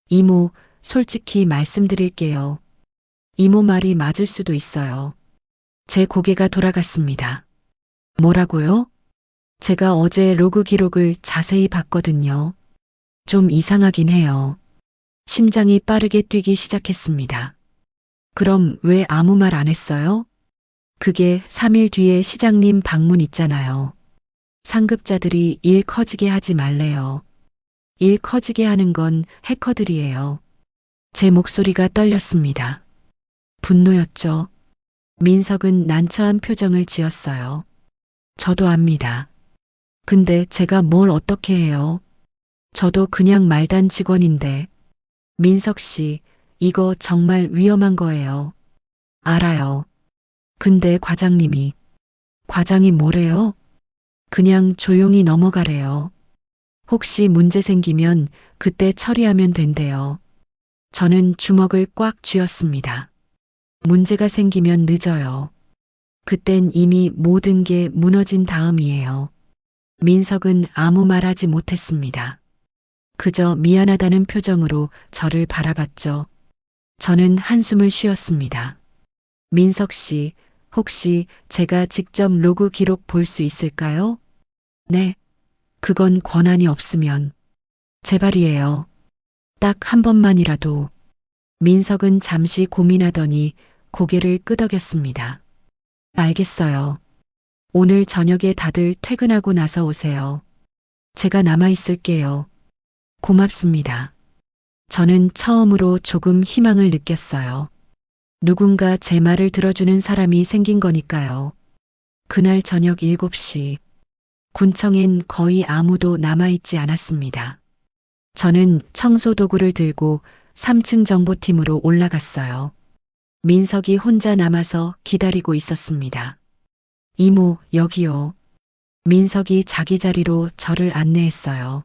이모, 솔직히 말씀드릴게요. 이모 말이 맞을 수도 있어요. 제 고개가 돌아갔습니다. 뭐라고요? 제가 어제 로그 기록을 자세히 봤거든요. 좀 이상하긴 해요. 심장이 빠르게 뛰기 시작했습니다. 그럼 왜 아무 말 안 했어요? 그게 3일 뒤에 시장님 방문 있잖아요. 상급자들이 일 커지게 하지 말래요. 일 커지게 하는 건 해커들이에요. 제 목소리가 떨렸습니다. 분노였죠. 민석은 난처한 표정을 지었어요. 저도 압니다. 근데 제가 뭘 어떻게 해요? 저도 그냥 말단 직원인데. 민석 씨, 이거 정말 위험한 거예요. 알아요. 근데 과장이 뭐래요? 그냥 조용히 넘어가래요. 혹시 문제 생기면 그때 처리하면 된대요. 저는 주먹을 꽉 쥐었습니다. 문제가 생기면 늦어요. 그땐 이미 모든 게 무너진 다음이에요. 민석은 아무 말 하지 못했습니다. 그저 미안하다는 표정으로 저를 바라봤죠. 저는 한숨을 쉬었습니다. 민석 씨, 혹시 제가 직접 로그 기록 볼 수 있을까요? 네. 그건 권한이 없으면. 제발이에요. 딱 한 번만이라도. 민석은 잠시 고민하더니 고개를 끄덕였습니다. 알겠어요. 오늘 저녁에 다들 퇴근하고 나서 오세요. 제가 남아 있을게요. 고맙습니다. 저는 처음으로 조금 희망을 느꼈어요. 누군가 제 말을 들어주는 사람이 생긴 거니까요. 그날 저녁 7시. 군청엔 거의 아무도 남아있지 않았습니다. 저는 청소 도구를 들고 3층 정보팀으로 올라갔어요. 민석이 혼자 남아서 기다리고 있었습니다. 이모, 여기요. 민석이 자기 자리로 저를 안내했어요.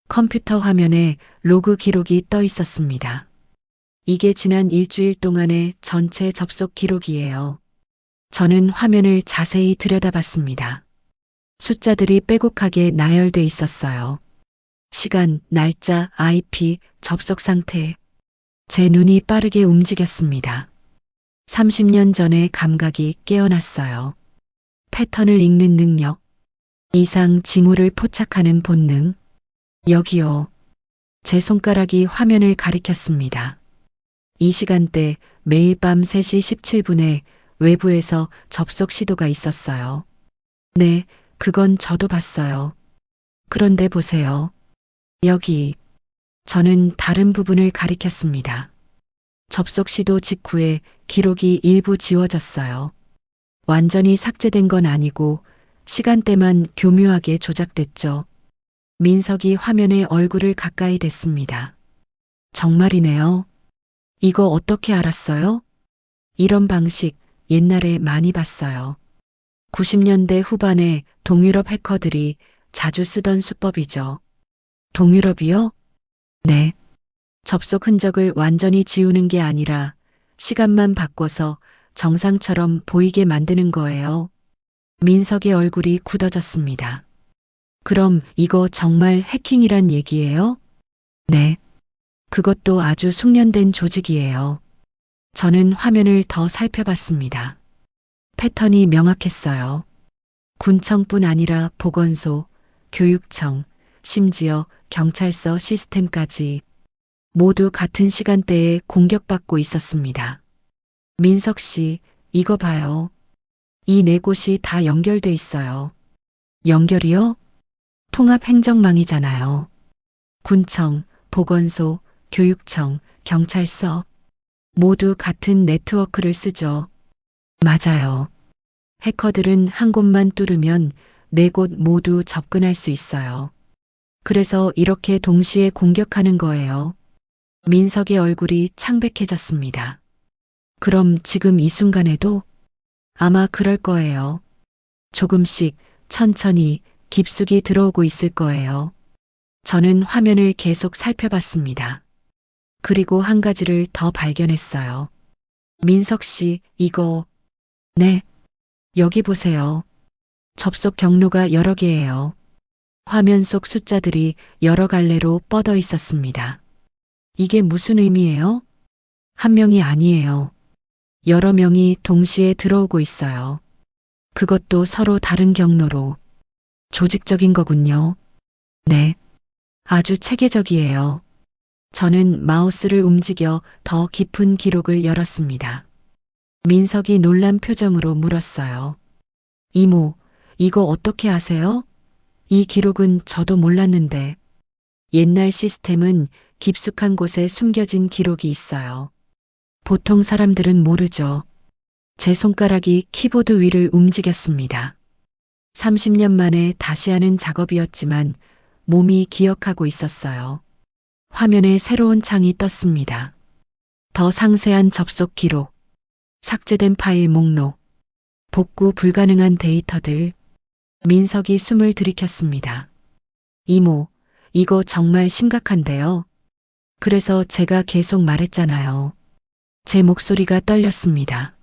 컴퓨터 화면에 로그 기록이 떠 있었습니다. 이게 지난 일주일 동안의 전체 접속 기록이에요. 저는 화면을 자세히 들여다봤습니다. 숫자들이 빼곡하게 나열돼 있었어요. 시간, 날짜, IP, 접속 상태. 제 눈이 빠르게 움직였습니다. 30년 전의 감각이 깨어났어요. 패턴을 읽는 능력, 이상 징후를 포착하는 본능. 여기요. 제 손가락이 화면을 가리켰습니다. 이 시간대 매일 밤 3시 17분에 외부에서 접속 시도가 있었어요. 네, 그건 저도 봤어요. 그런데 보세요. 여기. 저는 다른 부분을 가리켰습니다. 접속 시도 직후에 기록이 일부 지워졌어요. 완전히 삭제된 건 아니고 시간대만 교묘하게 조작됐죠. 민석이 화면에 얼굴을 가까이 댔습니다. 정말이네요. 이거 어떻게 알았어요? 이런 방식 옛날에 많이 봤어요. 90년대 후반에 동유럽 해커들이 자주 쓰던 수법이죠. 동유럽이요? 네. 접속 흔적을 완전히 지우는 게 아니라 시간만 바꿔서 정상처럼 보이게 만드는 거예요. 민석의 얼굴이 굳어졌습니다. 그럼 이거 정말 해킹이란 얘기예요? 네. 그것도 아주 숙련된 조직이에요. 저는 화면을 더 살펴봤습니다. 패턴이 명확했어요. 군청뿐 아니라 보건소, 교육청, 심지어 경찰서 시스템까지 모두 같은 시간대에 공격받고 있었습니다. 민석 씨, 이거 봐요. 이 네 곳이 다 연결돼 있어요. 연결이요? 통합행정망이잖아요. 군청, 보건소, 교육청, 경찰서 모두 같은 네트워크를 쓰죠. 맞아요. 해커들은 한 곳만 뚫으면 네 곳 모두 접근할 수 있어요. 그래서 이렇게 동시에 공격하는 거예요. 민석의 얼굴이 창백해졌습니다. 그럼 지금 이 순간에도? 아마 그럴 거예요. 조금씩 천천히 깊숙이 들어오고 있을 거예요. 저는 화면을 계속 살펴봤습니다. 그리고 한 가지를 더 발견했어요. 민석 씨, 이거. 네. 여기 보세요. 접속 경로가 여러 개예요. 화면 속 숫자들이 여러 갈래로 뻗어 있었습니다. 이게 무슨 의미예요? 한 명이 아니에요. 여러 명이 동시에 들어오고 있어요. 그것도 서로 다른 경로로. 조직적인 거군요. 네. 아주 체계적이에요. 저는 마우스를 움직여 더 깊은 기록을 열었습니다. 민석이 놀란 표정으로 물었어요. 이모, 이거 어떻게 아세요? 이 기록은 저도 몰랐는데. 옛날 시스템은 깊숙한 곳에 숨겨진 기록이 있어요. 보통 사람들은 모르죠. 제 손가락이 키보드 위를 움직였습니다. 30년 만에 다시 하는 작업이었지만 몸이 기억하고 있었어요. 화면에 새로운 창이 떴습니다. 더 상세한 접속 기록, 삭제된 파일 목록, 복구 불가능한 데이터들. 민석이 숨을 들이켰습니다. 이모, 이거 정말 심각한데요. 그래서 제가 계속 말했잖아요. 제 목소리가 떨렸습니다.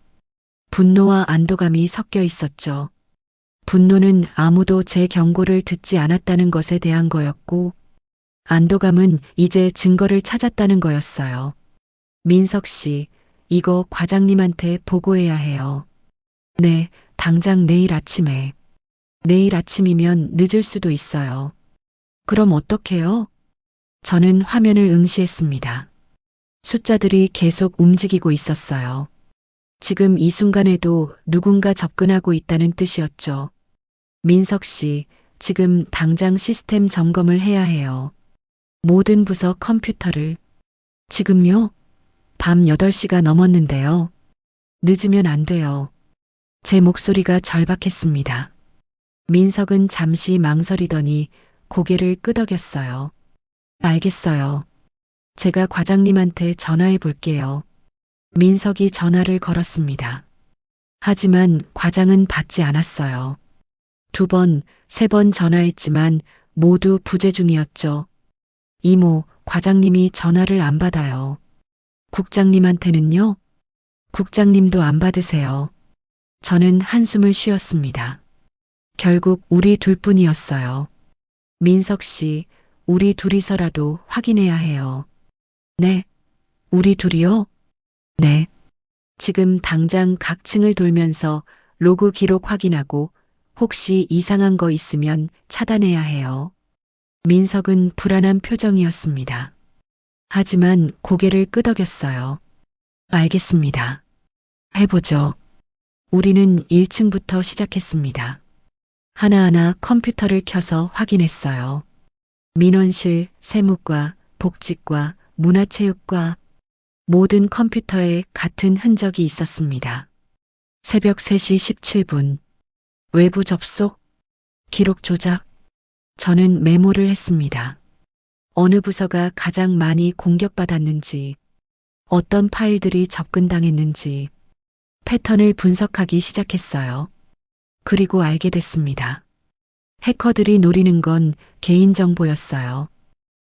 분노와 안도감이 섞여 있었죠. 분노는 아무도 제 경고를 듣지 않았다는 것에 대한 거였고, 안도감은 이제 증거를 찾았다는 거였어요. 민석 씨, 이거 과장님한테 보고해야 해요. 네, 당장 내일 아침에. 내일 아침이면 늦을 수도 있어요. 그럼 어떡해요? 저는 화면을 응시했습니다. 숫자들이 계속 움직이고 있었어요. 지금 이 순간에도 누군가 접근하고 있다는 뜻이었죠. 민석 씨, 지금 당장 시스템 점검을 해야 해요. 모든 부서 컴퓨터를. 지금요? 밤 8시가 넘었는데요. 늦으면 안 돼요. 제 목소리가 절박했습니다. 민석은 잠시 망설이더니 고개를 끄덕였어요. 알겠어요. 제가 과장님한테 전화해 볼게요. 민석이 전화를 걸었습니다. 하지만 과장은 받지 않았어요. 2번, 3번 전화했지만 모두 부재 중이었죠. 이모, 과장님이 전화를 안 받아요. 국장님한테는요? 국장님도 안 받으세요. 저는 한숨을 쉬었습니다. 결국 우리 둘뿐이었어요. 민석 씨, 우리 둘이서라도 확인해야 해요. 네. 우리 둘이요? 네. 지금 당장 각 층을 돌면서 로그 기록 확인하고 혹시 이상한 거 있으면 차단해야 해요. 민석은 불안한 표정이었습니다. 하지만 고개를 끄덕였어요. 알겠습니다. 해보죠. 우리는 1층부터 시작했습니다. 하나하나 컴퓨터를 켜서 확인했어요. 민원실, 세무과, 복지과, 문화체육과 모든 컴퓨터에 같은 흔적이 있었습니다. 새벽 3시 17분. 외부 접속, 기록 조작. 저는 메모를 했습니다. 어느 부서가 가장 많이 공격받았는지, 어떤 파일들이 접근당했는지, 패턴을 분석하기 시작했어요. 그리고 알게 됐습니다. 해커들이 노리는 건 개인정보였어요.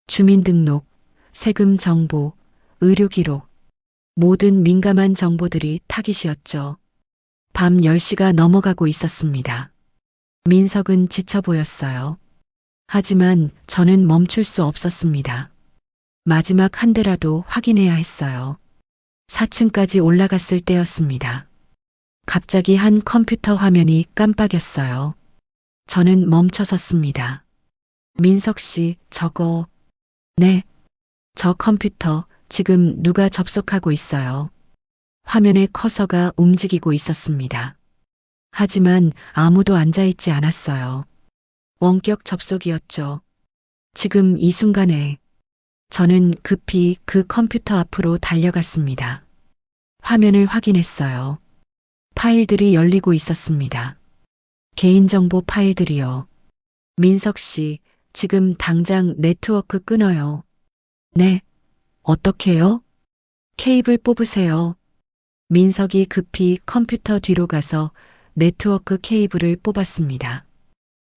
주민등록, 세금 정보, 의료기록, 모든 민감한 정보들이 타깃이었죠. 밤 10시가 넘어가고 있었습니다. 민석은 지쳐 보였어요. 하지만 저는 멈출 수 없었습니다. 마지막 한 대라도 확인해야 했어요. 4층까지 올라갔을 때였습니다. 갑자기 한 컴퓨터 화면이 깜빡였어요. 저는 멈춰섰습니다. 민석 씨, 저거. 네. 저 컴퓨터 지금 누가 접속하고 있어요. 화면에 커서가 움직이고 있었습니다. 하지만 아무도 앉아있지 않았어요. 원격 접속이었죠. 지금 이 순간에 저는 급히 그 컴퓨터 앞으로 달려갔습니다. 화면을 확인했어요. 파일들이 열리고 있었습니다. 개인정보 파일들이요. 민석 씨, 지금 당장 네트워크 끊어요. 네. 어떻게요? 케이블 뽑으세요. 민석이 급히 컴퓨터 뒤로 가서 네트워크 케이블을 뽑았습니다.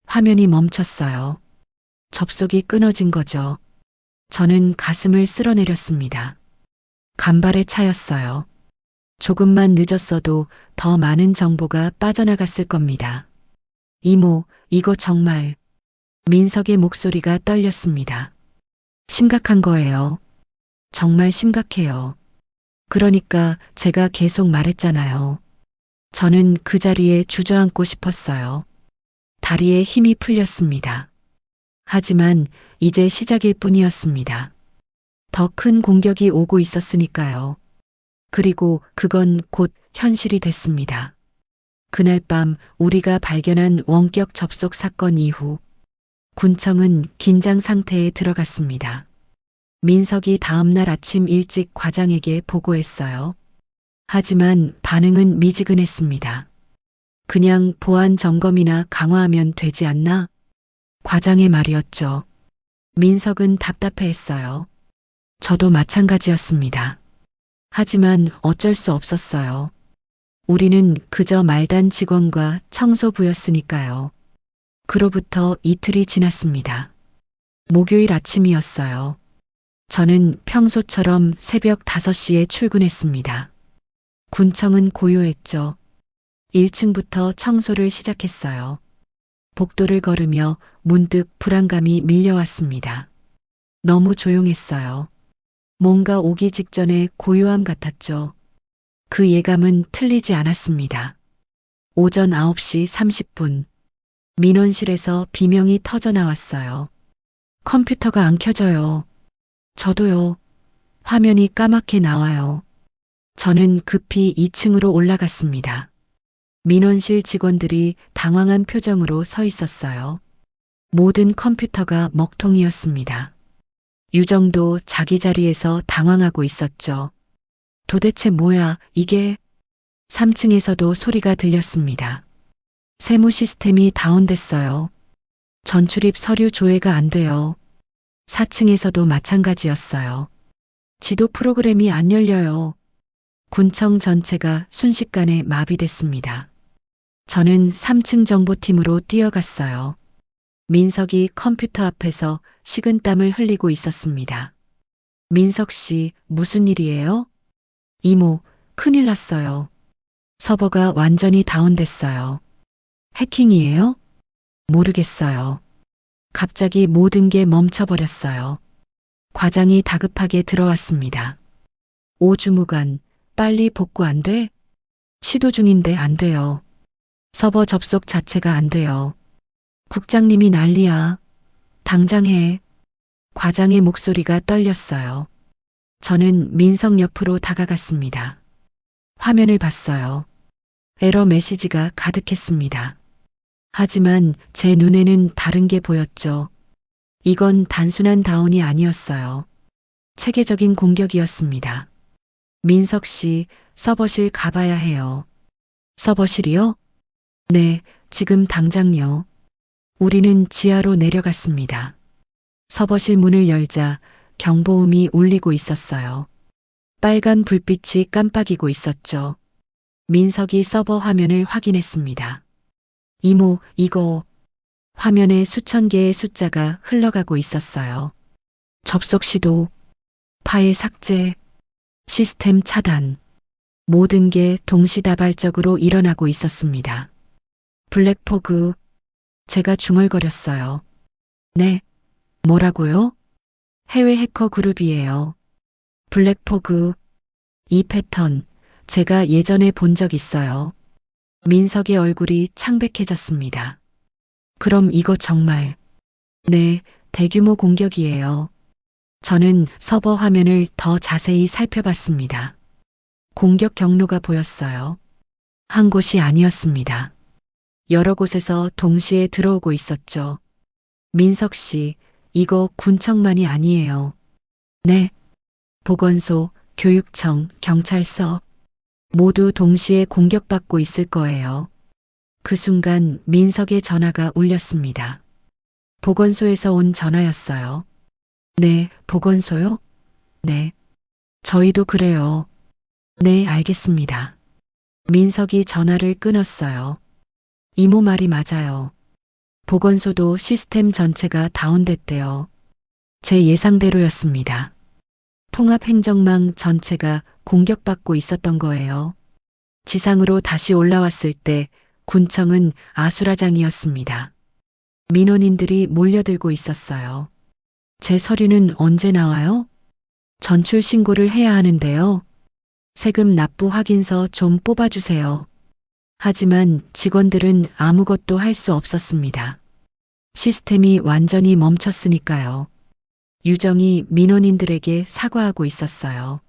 화면이 멈췄어요. 접속이 끊어진 거죠. 저는 가슴을 쓸어내렸습니다. 간발의 차였어요. 조금만 늦었어도 더 많은 정보가 빠져나갔을 겁니다. 이모, 이거 정말. 민석의 목소리가 떨렸습니다. 심각한 거예요. 정말 심각해요. 그러니까 제가 계속 말했잖아요. 저는 그 자리에 주저앉고 싶었어요. 다리에 힘이 풀렸습니다. 하지만 이제 시작일 뿐이었습니다. 더 큰 공격이 오고 있었으니까요. 그리고 그건 곧 현실이 됐습니다. 그날 밤 우리가 발견한 원격 접속 사건 이후 군청은 긴장 상태에 들어갔습니다. 민석이 다음날 아침 일찍 과장에게 보고했어요. 하지만 반응은 미지근했습니다. 그냥 보안 점검이나 강화하면 되지 않나? 과장의 말이었죠. 민석은 답답해했어요. 저도 마찬가지였습니다. 하지만 어쩔 수 없었어요. 우리는 그저 말단 직원과 청소부였으니까요. 그로부터 이틀이 지났습니다. 목요일 아침이었어요. 저는 평소처럼 새벽 5시에 출근했습니다. 군청은 고요했죠. 1층부터 청소를 시작했어요. 복도를 걸으며 문득 불안감이 밀려왔습니다. 너무 조용했어요. 뭔가 오기 직전에 고요함 같았죠. 그 예감은 틀리지 않았습니다. 오전 9시 30분. 민원실에서 비명이 터져 나왔어요. 컴퓨터가 안 켜져요. 저도요. 화면이 까맣게 나와요. 저는 급히 2층으로 올라갔습니다. 민원실 직원들이 당황한 표정으로 서 있었어요. 모든 컴퓨터가 먹통이었습니다. 유정도 자기 자리에서 당황하고 있었죠. 도대체 뭐야, 이게? 3층에서도 소리가 들렸습니다. 세무 시스템이 다운됐어요. 전출입 서류 조회가 안 돼요. 4층에서도 마찬가지였어요. 지도 프로그램이 안 열려요. 군청 전체가 순식간에 마비됐습니다. 저는 3층 정보팀으로 뛰어갔어요. 민석이 컴퓨터 앞에서 식은땀을 흘리고 있었습니다. 민석 씨, 무슨 일이에요? 이모, 큰일 났어요. 서버가 완전히 다운됐어요. 해킹이에요? 모르겠어요. 갑자기 모든 게 멈춰버렸어요. 과장이 다급하게 들어왔습니다. 오주무관, 빨리 복구 안 돼? 시도 중인데 안 돼요. 서버 접속 자체가 안 돼요. 국장님이 난리야. 당장 해. 과장의 목소리가 떨렸어요. 저는 민석 옆으로 다가갔습니다. 화면을 봤어요. 에러 메시지가 가득했습니다. 하지만 제 눈에는 다른 게 보였죠. 이건 단순한 다운이 아니었어요. 체계적인 공격이었습니다. 민석 씨, 서버실 가봐야 해요. 서버실이요? 네, 지금 당장요. 우리는 지하로 내려갔습니다. 서버실 문을 열자 경보음이 울리고 있었어요. 빨간 불빛이 깜빡이고 있었죠. 민석이 서버 화면을 확인했습니다. 이모, 이거. 화면에 수천 개의 숫자가 흘러가고 있었어요. 접속 시도, 파일 삭제, 시스템 차단. 모든 게 동시다발적으로 일어나고 있었습니다. 블랙포그. 제가 중얼거렸어요. 네. 뭐라고요? 해외 해커 그룹이에요. 블랙포그. 이 패턴, 제가 예전에 본 적 있어요. 민석의 얼굴이 창백해졌습니다. 그럼 이거 정말. 네, 대규모 공격이에요. 저는 서버 화면을 더 자세히 살펴봤습니다. 공격 경로가 보였어요. 한 곳이 아니었습니다. 여러 곳에서 동시에 들어오고 있었죠. 민석 씨, 이거 군청만이 아니에요. 네. 보건소, 교육청, 경찰서. 모두 동시에 공격받고 있을 거예요. 그 순간 민석의 전화가 울렸습니다. 보건소에서 온 전화였어요. 네, 보건소요? 네. 저희도 그래요. 네, 알겠습니다. 민석이 전화를 끊었어요. 이모 말이 맞아요. 보건소도 시스템 전체가 다운됐대요. 제 예상대로였습니다. 통합행정망 전체가 공격받고 있었던 거예요. 지상으로 다시 올라왔을 때 군청은 아수라장이었습니다. 민원인들이 몰려들고 있었어요. 제 서류는 언제 나와요? 전출 신고를 해야 하는데요. 세금 납부 확인서 좀 뽑아주세요. 하지만 직원들은 아무것도 할 수 없었습니다. 시스템이 완전히 멈췄으니까요. 유정이 민원인들에게 사과하고 있었어요.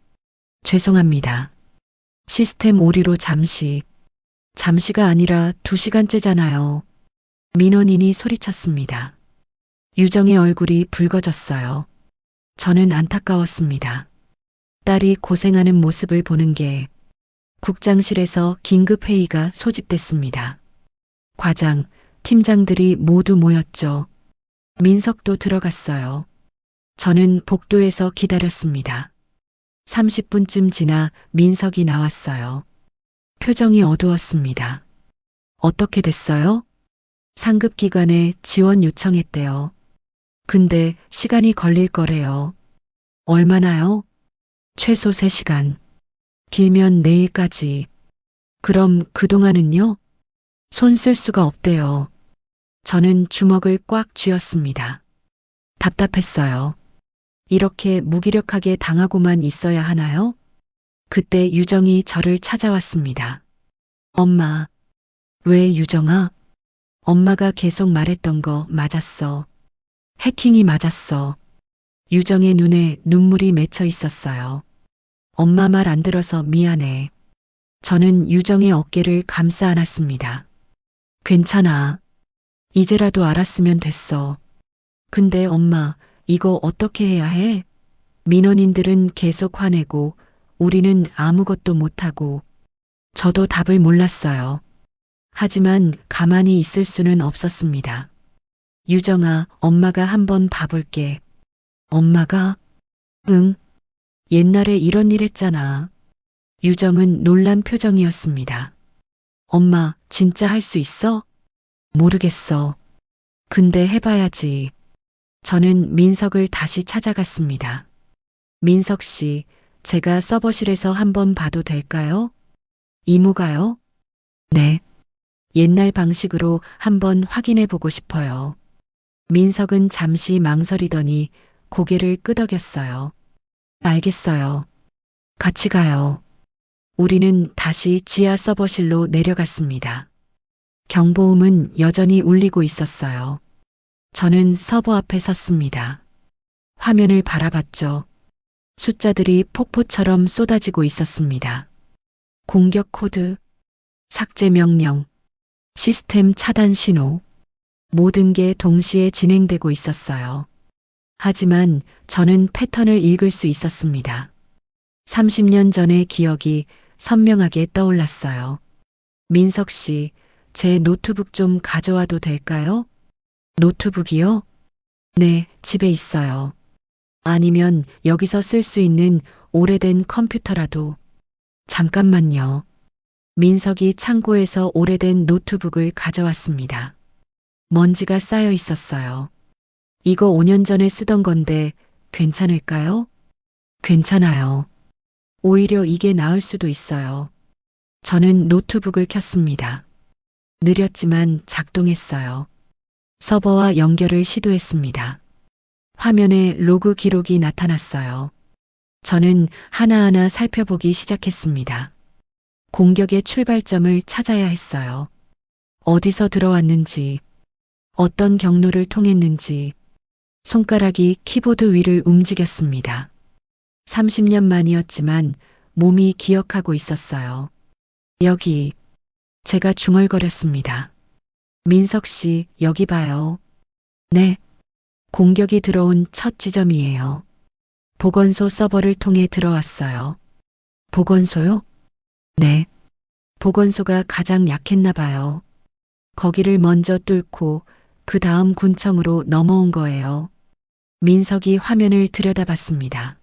죄송합니다. 시스템 오류로 잠시가 아니라 2시간째잖아요. 민원인이 소리쳤습니다. 유정의 얼굴이 붉어졌어요. 저는 안타까웠습니다. 딸이 고생하는 모습을 보는 게 국장실에서 긴급 회의가 소집됐습니다. 과장, 팀장들이 모두 모였죠. 민석도 들어갔어요. 저는 복도에서 기다렸습니다. 30분쯤 지나 민석이 나왔어요. 표정이 어두웠습니다. 어떻게 됐어요? 상급기관에 지원 요청했대요. 근데 시간이 걸릴 거래요. 얼마나요? 최소 3시간. 길면 내일까지. 그럼 그동안은요? 손 쓸 수가 없대요. 저는 주먹을 꽉 쥐었습니다. 답답했어요. 이렇게 무기력하게 당하고만 있어야 하나요? 그때 유정이 저를 찾아왔습니다. 엄마. 왜 유정아? 엄마가 계속 말했던 거 맞았어. 해킹이 맞았어. 유정의 눈에 눈물이 맺혀 있었어요. 엄마 말 안 들어서 미안해. 저는 유정의 어깨를 감싸 안았습니다. 괜찮아. 이제라도 알았으면 됐어. 근데 엄마, 이거 어떻게 해야 해? 민원인들은 계속 화내고 우리는 아무것도 못하고. 저도 답을 몰랐어요. 하지만 가만히 있을 수는 없었습니다. 유정아, 엄마가 한번 봐볼게. 엄마가? 응. 옛날에 이런 일 했잖아. 유정은 놀란 표정이었습니다. 엄마, 진짜 할 수 있어? 모르겠어. 근데 해봐야지. 저는 민석을 다시 찾아갔습니다. 민석 씨, 제가 서버실에서 한번 봐도 될까요? 이모가요? 네. 옛날 방식으로 한번 확인해 보고 싶어요. 민석은 잠시 망설이더니 고개를 끄덕였어요. 알겠어요. 같이 가요. 우리는 다시 지하 서버실로 내려갔습니다. 경보음은 여전히 울리고 있었어요. 저는 서버 앞에 섰습니다. 화면을 바라봤죠. 숫자들이 폭포처럼 쏟아지고 있었습니다. 공격 코드, 삭제 명령, 시스템 차단 신호, 모든 게 동시에 진행되고 있었어요. 하지만 저는 패턴을 읽을 수 있었습니다. 30년 전의 기억이 선명하게 떠올랐어요. 민석 씨, 제 노트북 좀 가져와도 될까요? 노트북이요? 네, 집에 있어요. 아니면 여기서 쓸 수 있는 오래된 컴퓨터라도. 잠깐만요. 민석이 창고에서 오래된 노트북을 가져왔습니다. 먼지가 쌓여 있었어요. 이거 5년 전에 쓰던 건데 괜찮을까요? 괜찮아요. 오히려 이게 나을 수도 있어요. 저는 노트북을 켰습니다. 느렸지만 작동했어요. 서버와 연결을 시도했습니다. 화면에 로그 기록이 나타났어요. 저는 하나하나 살펴보기 시작했습니다. 공격의 출발점을 찾아야 했어요. 어디서 들어왔는지, 어떤 경로를 통했는지, 손가락이 키보드 위를 움직였습니다. 30년 만이었지만 몸이 기억하고 있었어요. 여기, 제가 중얼거렸습니다. 민석 씨, 여기 봐요. 네. 공격이 들어온 첫 지점이에요. 보건소 서버를 통해 들어왔어요. 보건소요? 네. 보건소가 가장 약했나 봐요. 거기를 먼저 뚫고 그 다음 군청으로 넘어온 거예요. 민석이 화면을 들여다봤습니다.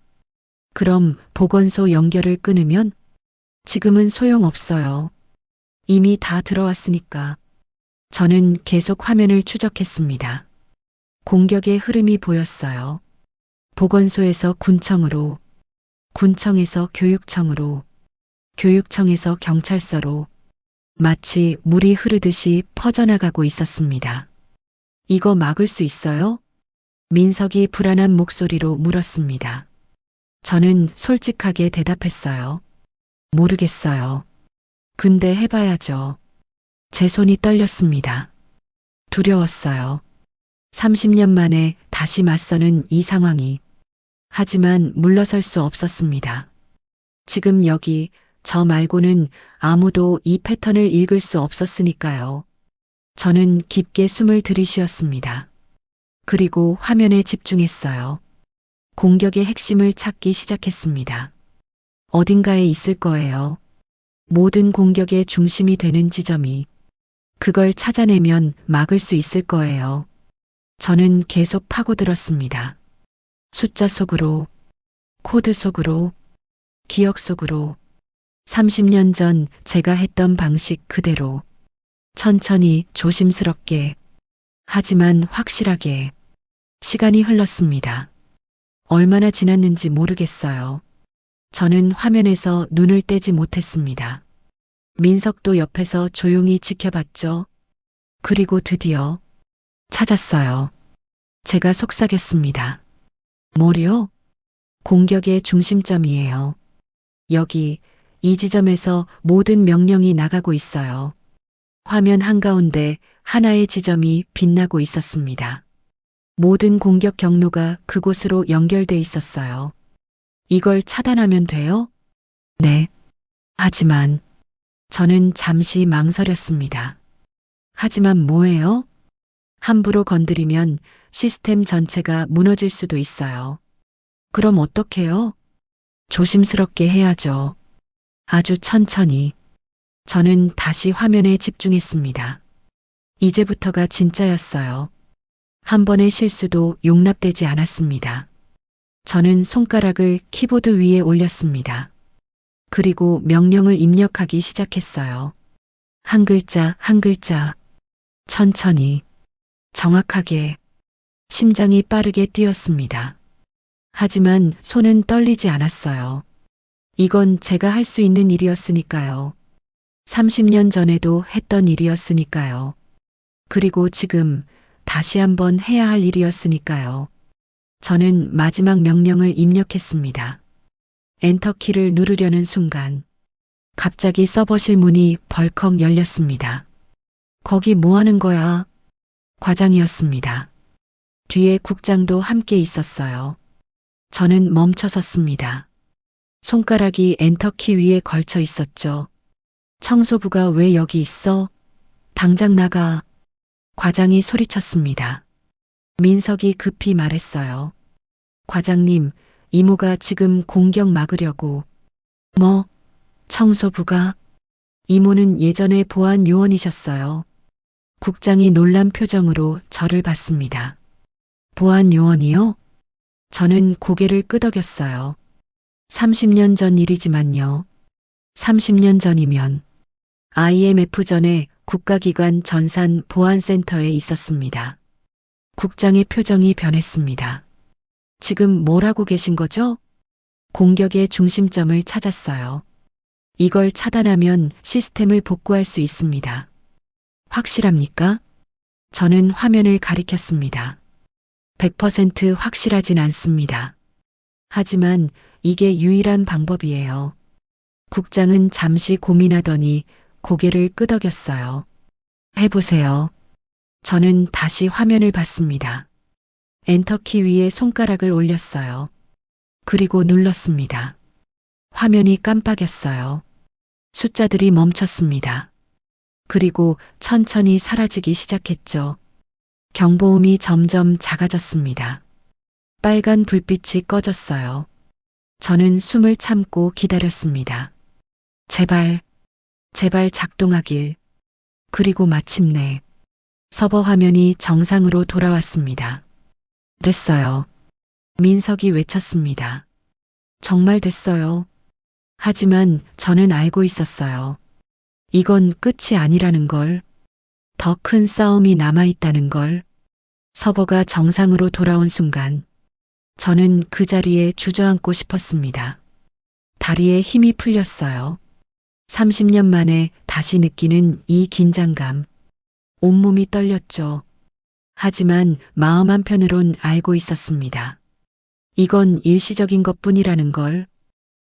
그럼 보건소 연결을 끊으면? 지금은 소용없어요. 이미 다 들어왔으니까. 저는 계속 화면을 추적했습니다. 공격의 흐름이 보였어요. 보건소에서 군청으로, 군청에서 교육청으로, 교육청에서 경찰서로 마치 물이 흐르듯이 퍼져나가고 있었습니다. 이거 막을 수 있어요? 민석이 불안한 목소리로 물었습니다. 저는 솔직하게 대답했어요. 모르겠어요. 근데 해봐야죠. 제 손이 떨렸습니다. 두려웠어요. 30년 만에 다시 맞서는 이 상황이. 하지만 물러설 수 없었습니다. 지금 여기 저 말고는 아무도 이 패턴을 읽을 수 없었으니까요. 저는 깊게 숨을 들이쉬었습니다. 그리고 화면에 집중했어요. 공격의 핵심을 찾기 시작했습니다. 어딘가에 있을 거예요. 모든 공격의 중심이 되는 지점이. 그걸 찾아내면 막을 수 있을 거예요. 저는 계속 파고들었습니다. 숫자 속으로, 코드 속으로, 기억 속으로. 30년 전 제가 했던 방식 그대로. 천천히, 조심스럽게. 하지만 확실하게. 시간이 흘렀습니다. 얼마나 지났는지 모르겠어요. 저는 화면에서 눈을 떼지 못했습니다. 민석도 옆에서 조용히 지켜봤죠. 그리고 드디어 찾았어요. 제가 속삭였습니다. 뭐요? 공격의 중심점이에요. 여기, 이 지점에서 모든 명령이 나가고 있어요. 화면 한가운데 하나의 지점이 빛나고 있었습니다. 모든 공격 경로가 그곳으로 연결돼 있었어요. 이걸 차단하면 돼요? 네. 하지만 저는 잠시 망설였습니다. 하지만 뭐예요? 함부로 건드리면 시스템 전체가 무너질 수도 있어요. 그럼 어떡해요? 조심스럽게 해야죠. 아주 천천히. 저는 다시 화면에 집중했습니다. 이제부터가 진짜였어요. 한 번의 실수도 용납되지 않았습니다. 저는 손가락을 키보드 위에 올렸습니다. 그리고 명령을 입력하기 시작했어요. 한 글자 한 글자. 천천히. 정확하게. 심장이 빠르게 뛰었습니다. 하지만 손은 떨리지 않았어요. 이건 제가 할 수 있는 일이었으니까요. 30년 전에도 했던 일이었으니까요. 그리고 지금 다시 한번 해야 할 일이었으니까요. 저는 마지막 명령을 입력했습니다. 엔터키를 누르려는 순간 갑자기 서버실 문이 벌컥 열렸습니다. 거기 뭐 하는 거야? 과장이었습니다. 뒤에 국장도 함께 있었어요. 저는 멈춰섰습니다. 손가락이 엔터키 위에 걸쳐 있었죠. 청소부가 왜 여기 있어? 당장 나가. 과장이 소리쳤습니다. 민석이 급히 말했어요. 과장님, 이모가 지금 공격 막으려고. 뭐? 청소부가? 이모는 예전에 보안 요원이셨어요. 국장이 놀란 표정으로 저를 봤습니다. 보안 요원이요? 저는 고개를 끄덕였어요. 30년 전 일이지만요. 30년 전이면 IMF 전에 국가기관 전산 보안센터에 있었습니다. 국장의 표정이 변했습니다. 지금 뭘 하고 계신 거죠? 공격의 중심점을 찾았어요. 이걸 차단하면 시스템을 복구할 수 있습니다. 확실합니까? 저는 화면을 가리켰습니다. 100% 확실하진 않습니다. 하지만 이게 유일한 방법이에요. 국장은 잠시 고민하더니 고개를 끄덕였어요. 해보세요. 저는 다시 화면을 봤습니다. 엔터키 위에 손가락을 올렸어요. 그리고 눌렀습니다. 화면이 깜빡였어요. 숫자들이 멈췄습니다. 그리고 천천히 사라지기 시작했죠. 경보음이 점점 작아졌습니다. 빨간 불빛이 꺼졌어요. 저는 숨을 참고 기다렸습니다. 제발, 제발 작동하길. 그리고 마침내 서버 화면이 정상으로 돌아왔습니다. 됐어요. 민석이 외쳤습니다. 정말 됐어요. 하지만 저는 알고 있었어요. 이건 끝이 아니라는 걸. 더 큰 싸움이 남아있다는 걸. 서버가 정상으로 돌아온 순간 저는 그 자리에 주저앉고 싶었습니다. 다리에 힘이 풀렸어요. 30년 만에 다시 느끼는 이 긴장감. 온몸이 떨렸죠. 하지만 마음 한편으론 알고 있었습니다. 이건 일시적인 것뿐이라는 걸.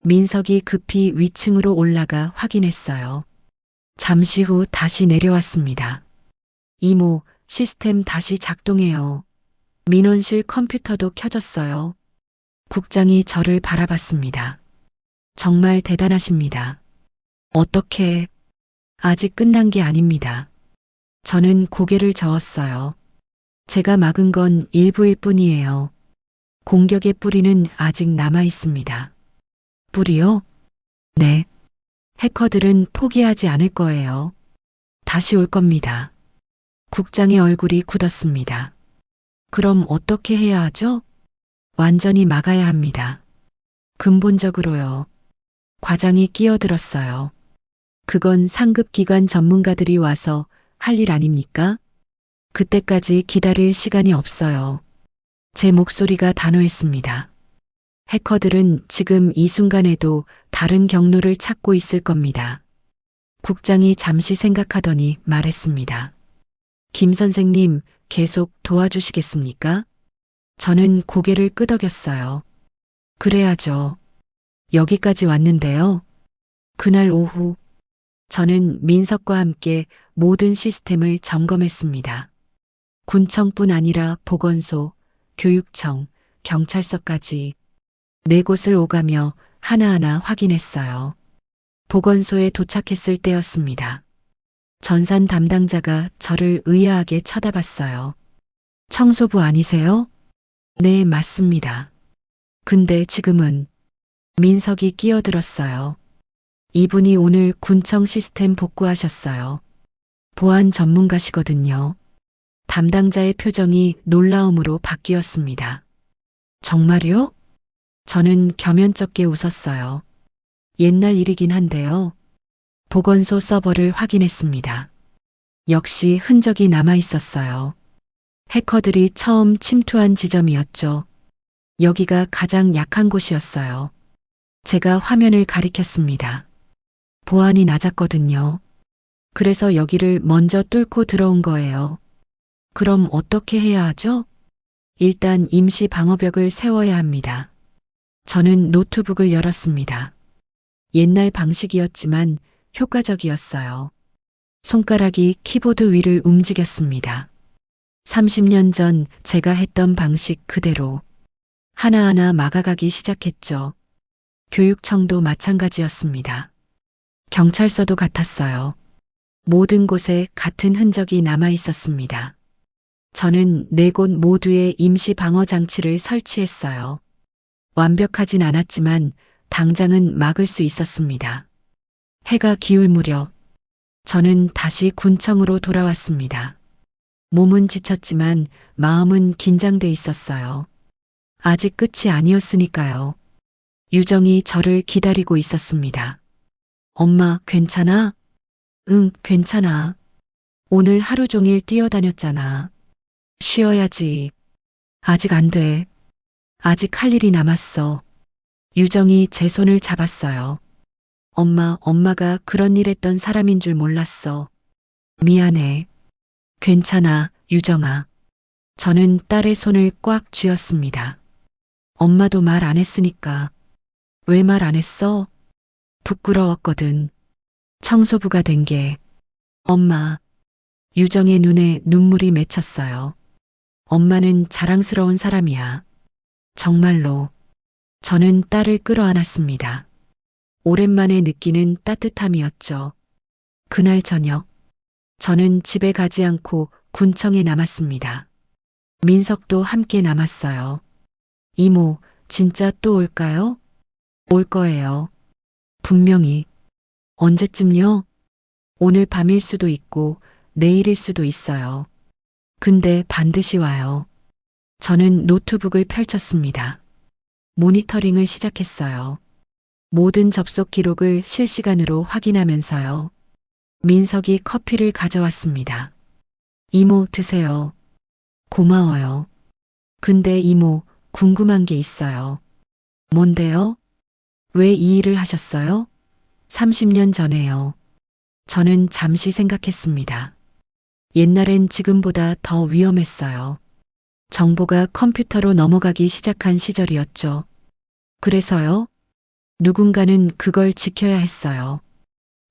민석이 급히 위층으로 올라가 확인했어요. 잠시 후 다시 내려왔습니다. 이모, 시스템 다시 작동해요. 민원실 컴퓨터도 켜졌어요. 국장이 저를 바라봤습니다. 정말 대단하십니다. 어떻게? 아직 끝난 게 아닙니다. 저는 고개를 저었어요. 제가 막은 건 일부일 뿐이에요. 공격의 뿌리는 아직 남아 있습니다. 뿌리요? 네. 해커들은 포기하지 않을 거예요. 다시 올 겁니다. 국장의 얼굴이 굳었습니다. 그럼 어떻게 해야 하죠? 완전히 막아야 합니다. 근본적으로요. 과장이 끼어들었어요. 그건 상급 기관 전문가들이 와서 할 일 아닙니까? 그때까지 기다릴 시간이 없어요. 제 목소리가 단호했습니다. 해커들은 지금 이 순간에도 다른 경로를 찾고 있을 겁니다. 국장이 잠시 생각하더니 말했습니다. 김 선생님, 계속 도와주시겠습니까? 저는 고개를 끄덕였어요. 그래야죠. 여기까지 왔는데요. 그날 오후, 저는 민석과 함께 모든 시스템을 점검했습니다. 군청뿐 아니라 보건소, 교육청, 경찰서까지 4곳을 오가며 하나하나 확인했어요. 보건소에 도착했을 때였습니다. 전산 담당자가 저를 의아하게 쳐다봤어요. 청소부 아니세요? 네, 맞습니다. 근데 지금은 민석이 끼어들었어요. 이분이 오늘 군청 시스템 복구하셨어요. 보안 전문가시거든요. 담당자의 표정이 놀라움으로 바뀌었습니다. 정말요? 저는 겸연쩍게 웃었어요. 옛날 일이긴 한데요. 보건소 서버를 확인했습니다. 역시 흔적이 남아 있었어요. 해커들이 처음 침투한 지점이었죠. 여기가 가장 약한 곳이었어요. 제가 화면을 가리켰습니다. 보안이 낮았거든요. 그래서 여기를 먼저 뚫고 들어온 거예요. 그럼 어떻게 해야 하죠? 일단 임시 방어벽을 세워야 합니다. 저는 노트북을 열었습니다. 옛날 방식이었지만 효과적이었어요. 손가락이 키보드 위를 움직였습니다. 30년 전 제가 했던 방식 그대로 하나하나 막아가기 시작했죠. 교육청도 마찬가지였습니다. 경찰서도 같았어요. 모든 곳에 같은 흔적이 남아 있었습니다. 저는 4곳 모두에 임시 방어 장치를 설치했어요. 완벽하진 않았지만 당장은 막을 수 있었습니다. 해가 기울 무렵 저는 다시 군청으로 돌아왔습니다. 몸은 지쳤지만 마음은 긴장돼 있었어요. 아직 끝이 아니었으니까요. 유정이 저를 기다리고 있었습니다. 엄마, 괜찮아? 응, 괜찮아. 오늘 하루 종일 뛰어다녔잖아. 쉬어야지. 아직 안 돼. 아직 할 일이 남았어. 유정이 제 손을 잡았어요. 엄마가 그런 일 했던 사람인 줄 몰랐어. 미안해. 괜찮아, 유정아. 저는 딸의 손을 꽉 쥐었습니다. 엄마도 말 안 했으니까. 왜 말 안 했어? 부끄러웠거든. 청소부가 된 게. 엄마. 유정의 눈에 눈물이 맺혔어요. 엄마는 자랑스러운 사람이야. 정말로. 저는 딸을 끌어안았습니다. 오랜만에 느끼는 따뜻함이었죠. 그날 저녁, 저는 집에 가지 않고 군청에 남았습니다. 민석도 함께 남았어요. 이모, 진짜 또 올까요? 올 거예요. 분명히. 언제쯤요? 오늘 밤일 수도 있고 내일일 수도 있어요. 근데 반드시 와요. 저는 노트북을 펼쳤습니다. 모니터링을 시작했어요. 모든 접속 기록을 실시간으로 확인하면서요. 민석이 커피를 가져왔습니다. 이모, 드세요. 고마워요. 근데 이모, 궁금한 게 있어요. 뭔데요? 왜 이 일을 하셨어요? 30년 전에요. 저는 잠시 생각했습니다. 옛날엔 지금보다 더 위험했어요. 정보가 컴퓨터로 넘어가기 시작한 시절이었죠. 그래서요? 누군가는 그걸 지켜야 했어요.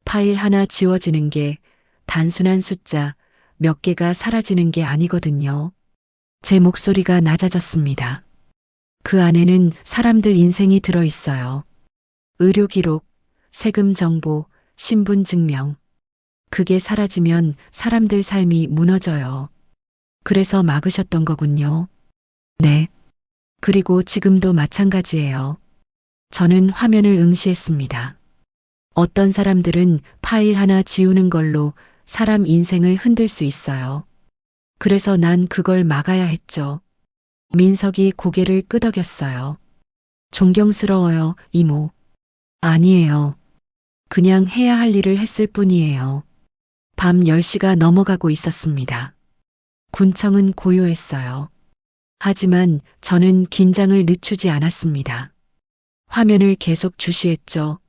파일 하나 지워지는 게 단순한 숫자 몇 개가 사라지는 게 아니거든요. 제 목소리가 낮아졌습니다. 그 안에는 사람들 인생이 들어 있어요. 의료 기록, 세금 정보, 신분 증명. 그게 사라지면 사람들 삶이 무너져요. 그래서 막으셨던 거군요. 네. 그리고 지금도 마찬가지예요. 저는 화면을 응시했습니다. 어떤 사람들은 파일 하나 지우는 걸로 사람 인생을 흔들 수 있어요. 그래서 난 그걸 막아야 했죠. 민석이 고개를 끄덕였어요. 존경스러워요, 이모. 아니에요. 그냥 해야 할 일을 했을 뿐이에요. 밤 10시가 넘어가고 있었습니다. 군청은 고요했어요. 하지만 저는 긴장을 늦추지 않았습니다. 화면을 계속 주시했죠.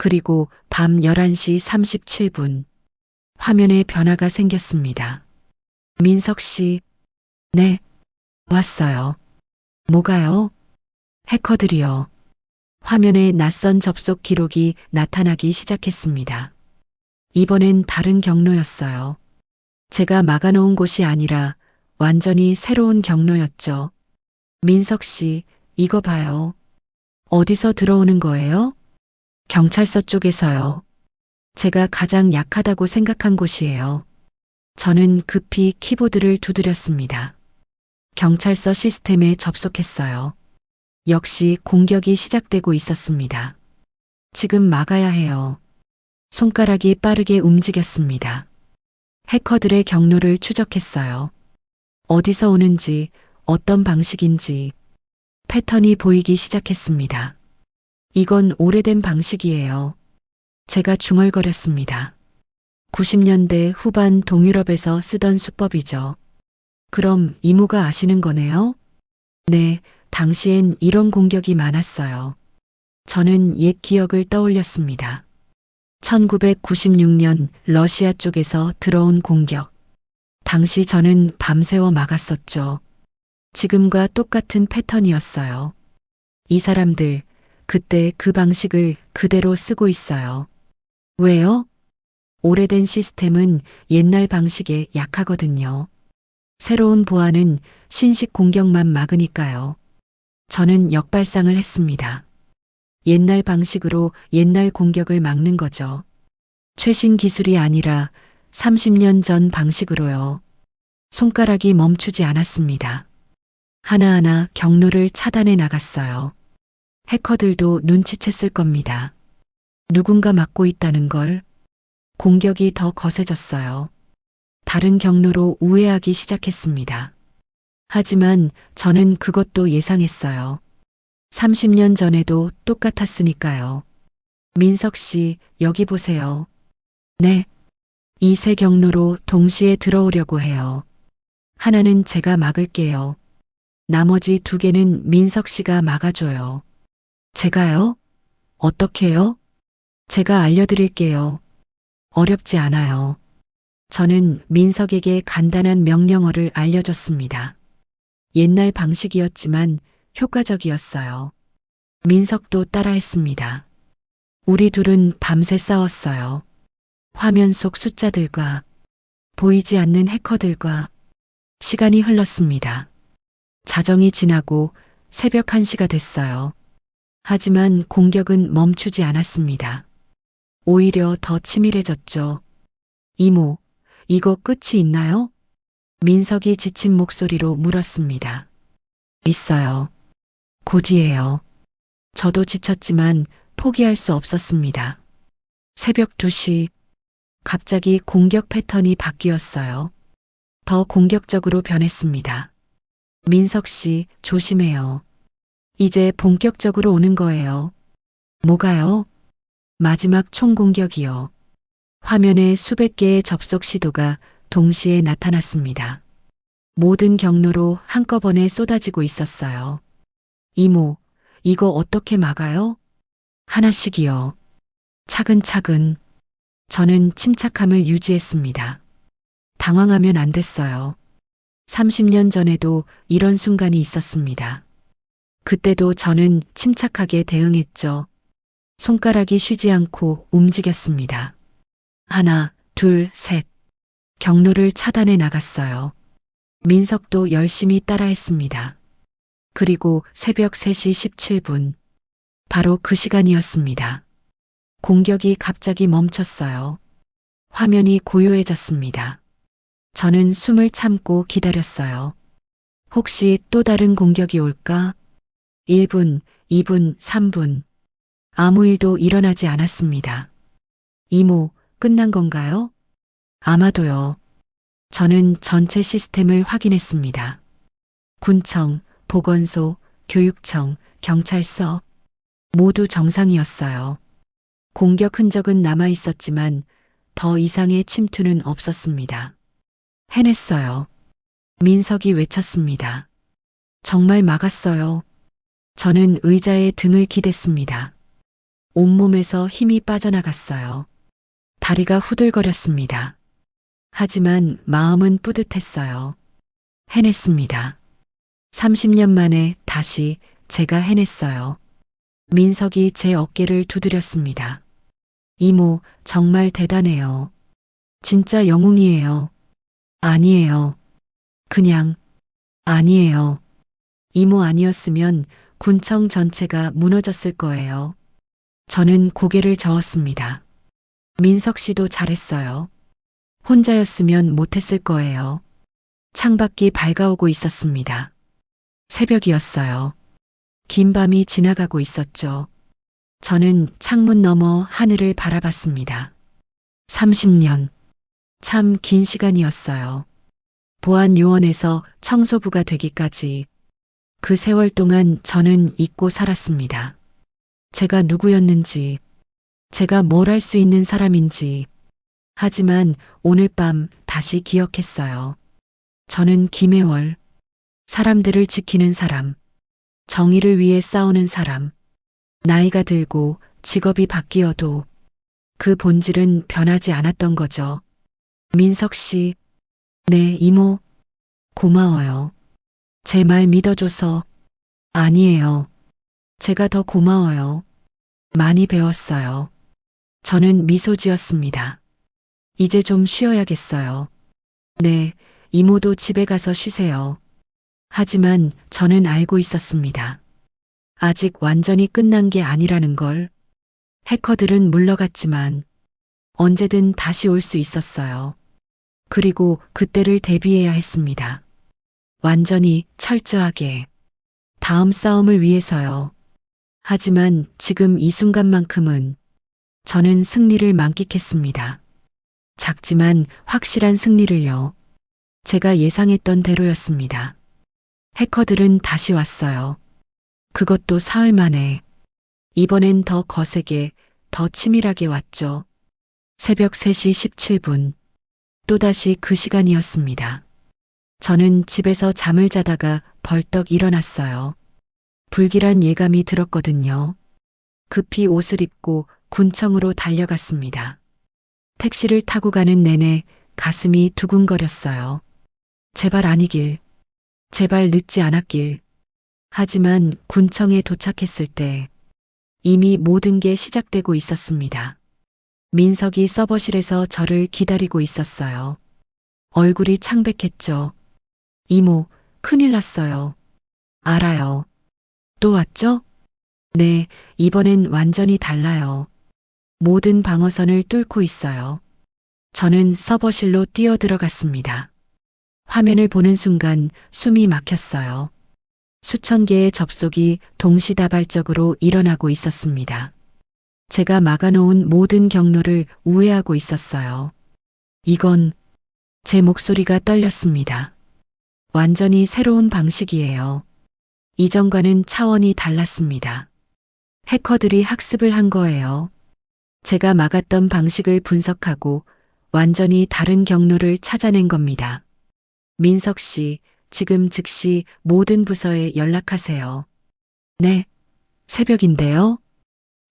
그리고 밤 11시 37분. 화면에 변화가 생겼습니다. 민석 씨. 네. 왔어요. 뭐가요? 해커들이요. 화면에 낯선 접속 기록이 나타나기 시작했습니다. 이번엔 다른 경로였어요. 제가 막아놓은 곳이 아니라 완전히 새로운 경로였죠. 민석 씨, 이거 봐요. 어디서 들어오는 거예요? 경찰서 쪽에서요. 제가 가장 약하다고 생각한 곳이에요. 저는 급히 키보드를 두드렸습니다. 경찰서 시스템에 접속했어요. 역시 공격이 시작되고 있었습니다. 지금 막아야 해요. 손가락이 빠르게 움직였습니다. 해커들의 경로를 추적했어요. 어디서 오는지, 어떤 방식인지 패턴이 보이기 시작했습니다. 이건 오래된 방식이에요. 제가 중얼거렸습니다. 90년대 후반 동유럽에서 쓰던 수법이죠. 그럼 이모가 아시는 거네요? 네, 당시엔 이런 공격이 많았어요. 저는 옛 기억을 떠올렸습니다. 1996년 러시아 쪽에서 들어온 공격. 당시 저는 밤새워 막았었죠. 지금과 똑같은 패턴이었어요. 이 사람들, 그때 그 방식을 그대로 쓰고 있어요. 왜요? 오래된 시스템은 옛날 방식에 약하거든요. 새로운 보안은 신식 공격만 막으니까요. 저는 역발상을 했습니다. 옛날 방식으로 옛날 공격을 막는 거죠. 최신 기술이 아니라 30년 전 방식으로요. 손가락이 멈추지 않았습니다. 하나하나 경로를 차단해 나갔어요. 해커들도 눈치챘을 겁니다. 누군가 막고 있다는 걸. 공격이 더 거세졌어요. 다른 경로로 우회하기 시작했습니다. 하지만 저는 그것도 예상했어요. 30년 전에도 똑같았으니까요. 민석 씨, 여기 보세요. 네. 이 세 경로로 동시에 들어오려고 해요. 하나는 제가 막을게요. 나머지 두 개는 민석 씨가 막아줘요. 제가요? 어떻게요? 제가 알려드릴게요. 어렵지 않아요. 저는 민석에게 간단한 명령어를 알려줬습니다. 옛날 방식이었지만 효과적이었어요. 민석도 따라했습니다. 우리 둘은 밤새 싸웠어요. 화면 속 숫자들과 보이지 않는 해커들과 시간이 흘렀습니다. 자정이 지나고 새벽 1시가 됐어요. 하지만 공격은 멈추지 않았습니다. 오히려 더 치밀해졌죠. 이모, 이거 끝이 있나요? 민석이 지친 목소리로 물었습니다. 있어요. 곧이에요. 저도 지쳤지만 포기할 수 없었습니다. 새벽 2시, 갑자기 공격 패턴이 바뀌었어요. 더 공격적으로 변했습니다. 민석 씨, 조심해요. 이제 본격적으로 오는 거예요. 뭐가요? 마지막 총공격이요. 화면에 수백 개의 접속 시도가 동시에 나타났습니다. 모든 경로로 한꺼번에 쏟아지고 있었어요. 이모, 이거 어떻게 막아요? 하나씩이요. 차근차근. 저는 침착함을 유지했습니다. 당황하면 안 됐어요. 30년 전에도 이런 순간이 있었습니다. 그때도 저는 침착하게 대응했죠. 손가락이 쉬지 않고 움직였습니다. 하나, 둘, 셋. 경로를 차단해 나갔어요. 민석도 열심히 따라했습니다. 그리고 새벽 3시 17분. 바로 그 시간이었습니다. 공격이 갑자기 멈췄어요. 화면이 고요해졌습니다. 저는 숨을 참고 기다렸어요. 혹시 또 다른 공격이 올까? 1분, 2분, 3분. 아무 일도 일어나지 않았습니다. 이모, 끝난 건가요? 아마도요. 저는 전체 시스템을 확인했습니다. 군청, 보건소, 교육청, 경찰서 모두 정상이었어요. 공격 흔적은 남아 있었지만 더 이상의 침투는 없었습니다. 해냈어요. 민석이 외쳤습니다. 정말 막았어요. 저는 의자에 등을 기댔습니다. 온몸에서 힘이 빠져나갔어요. 다리가 후들거렸습니다. 하지만 마음은 뿌듯했어요. 해냈습니다. 30년 만에 다시 제가 해냈어요. 민석이 제 어깨를 두드렸습니다. 이모, 정말 대단해요. 진짜 영웅이에요. 아니에요. 그냥, 아니에요. 이모 아니었으면 군청 전체가 무너졌을 거예요. 저는 고개를 저었습니다. 민석 씨도 잘했어요. 혼자였으면 못했을 거예요. 창밖이 밝아오고 있었습니다. 새벽이었어요. 긴 밤이 지나가고 있었죠. 저는 창문 너머 하늘을 바라봤습니다. 30년. 참 긴 시간이었어요. 보안요원에서 청소부가 되기까지 그 세월 동안 저는 잊고 살았습니다. 제가 누구였는지, 제가 뭘 할 수 있는 사람인지. 하지만 오늘 밤 다시 기억했어요. 저는 김혜월. 사람들을 지키는 사람. 정의를 위해 싸우는 사람. 나이가 들고 직업이 바뀌어도 그 본질은 변하지 않았던 거죠. 민석 씨. 네, 이모. 고마워요. 제 말 믿어줘서. 아니에요. 제가 더 고마워요. 많이 배웠어요. 저는 미소 지었습니다. 이제 좀 쉬어야겠어요. 네, 이모도 집에 가서 쉬세요. 하지만 저는 알고 있었습니다. 아직 완전히 끝난 게 아니라는 걸. 해커들은 물러갔지만 언제든 다시 올 수 있었어요. 그리고 그때를 대비해야 했습니다. 완전히 철저하게. 다음 싸움을 위해서요. 하지만 지금 이 순간만큼은 저는 승리를 만끽했습니다. 작지만 확실한 승리를요. 제가 예상했던 대로였습니다. 해커들은 다시 왔어요. 그것도 사흘 만에. 이번엔 더 거세게, 더 치밀하게 왔죠. 새벽 3시 17분. 또다시 그 시간이었습니다. 저는 집에서 잠을 자다가 벌떡 일어났어요. 불길한 예감이 들었거든요. 급히 옷을 입고 군청으로 달려갔습니다. 택시를 타고 가는 내내 가슴이 두근거렸어요. 제발 아니길. 제발 늦지 않았길. 하지만 군청에 도착했을 때 이미 모든 게 시작되고 있었습니다. 민석이 서버실에서 저를 기다리고 있었어요. 얼굴이 창백했죠. 이모, 큰일 났어요. 알아요. 또 왔죠? 네, 이번엔 완전히 달라요. 모든 방어선을 뚫고 있어요. 저는 서버실로 뛰어들어갔습니다. 화면을 보는 순간 숨이 막혔어요. 수천 개의 접속이 동시다발적으로 일어나고 있었습니다. 제가 막아놓은 모든 경로를 우회하고 있었어요. 이건 제 목소리가 떨렸습니다. 완전히 새로운 방식이에요. 이전과는 차원이 달랐습니다. 해커들이 학습을 한 거예요. 제가 막았던 방식을 분석하고 완전히 다른 경로를 찾아낸 겁니다. 민석 씨, 지금 즉시 모든 부서에 연락하세요. 네, 새벽인데요.